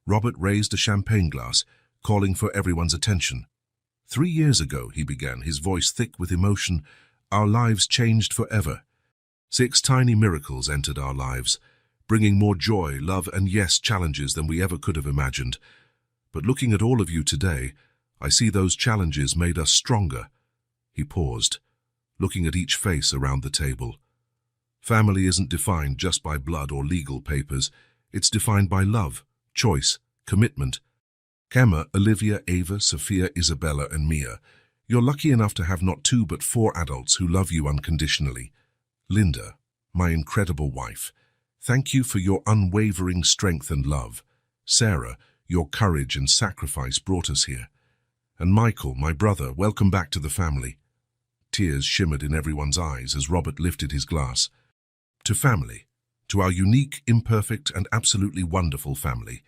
Speaker 1: Robert raised a champagne glass, calling for everyone's attention. 3 years ago, he began, his voice thick with emotion, our lives changed forever. 6 tiny miracles entered our lives, bringing more joy, love, and yes, challenges than we ever could have imagined. But looking at all of you today, I see those challenges made us stronger. He paused, looking at each face around the table. Family isn't defined just by blood or legal papers. It's defined by love, choice, commitment. Emma, Olivia, Ava, Sophia, Isabella, and Mia. You're lucky enough to have not 2 but 4 adults who love you unconditionally. Linda, my incredible wife, thank you for your unwavering strength and love. Sarah, your courage and sacrifice brought us here. And Michael, my brother, welcome back to the family. Tears shimmered in everyone's eyes as Robert lifted his glass. To family, to our unique, imperfect, and absolutely wonderful family.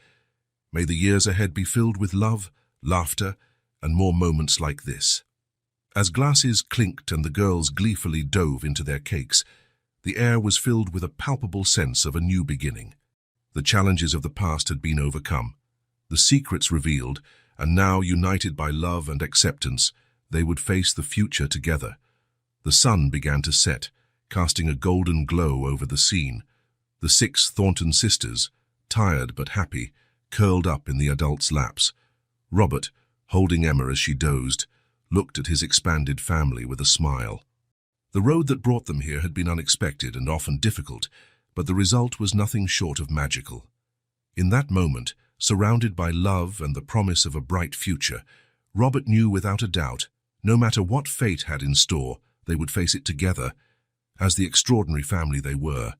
Speaker 1: May the years ahead be filled with love, laughter, and more moments like this. As glasses clinked and the girls gleefully dove into their cakes, the air was filled with a palpable sense of a new beginning. The challenges of the past had been overcome, the secrets revealed, and now, united by love and acceptance, they would face the future together. The sun began to set, casting a golden glow over the scene. The 6 Thornton sisters, tired but happy, curled up in the adults' laps. Robert, holding Emma as she dozed, looked at his expanded family with a smile. The road that brought them here had been unexpected and often difficult, but the result was nothing short of magical. In that moment, surrounded by love and the promise of a bright future, Robert knew without a doubt, no matter what fate had in store, they would face it together, as the extraordinary family they were.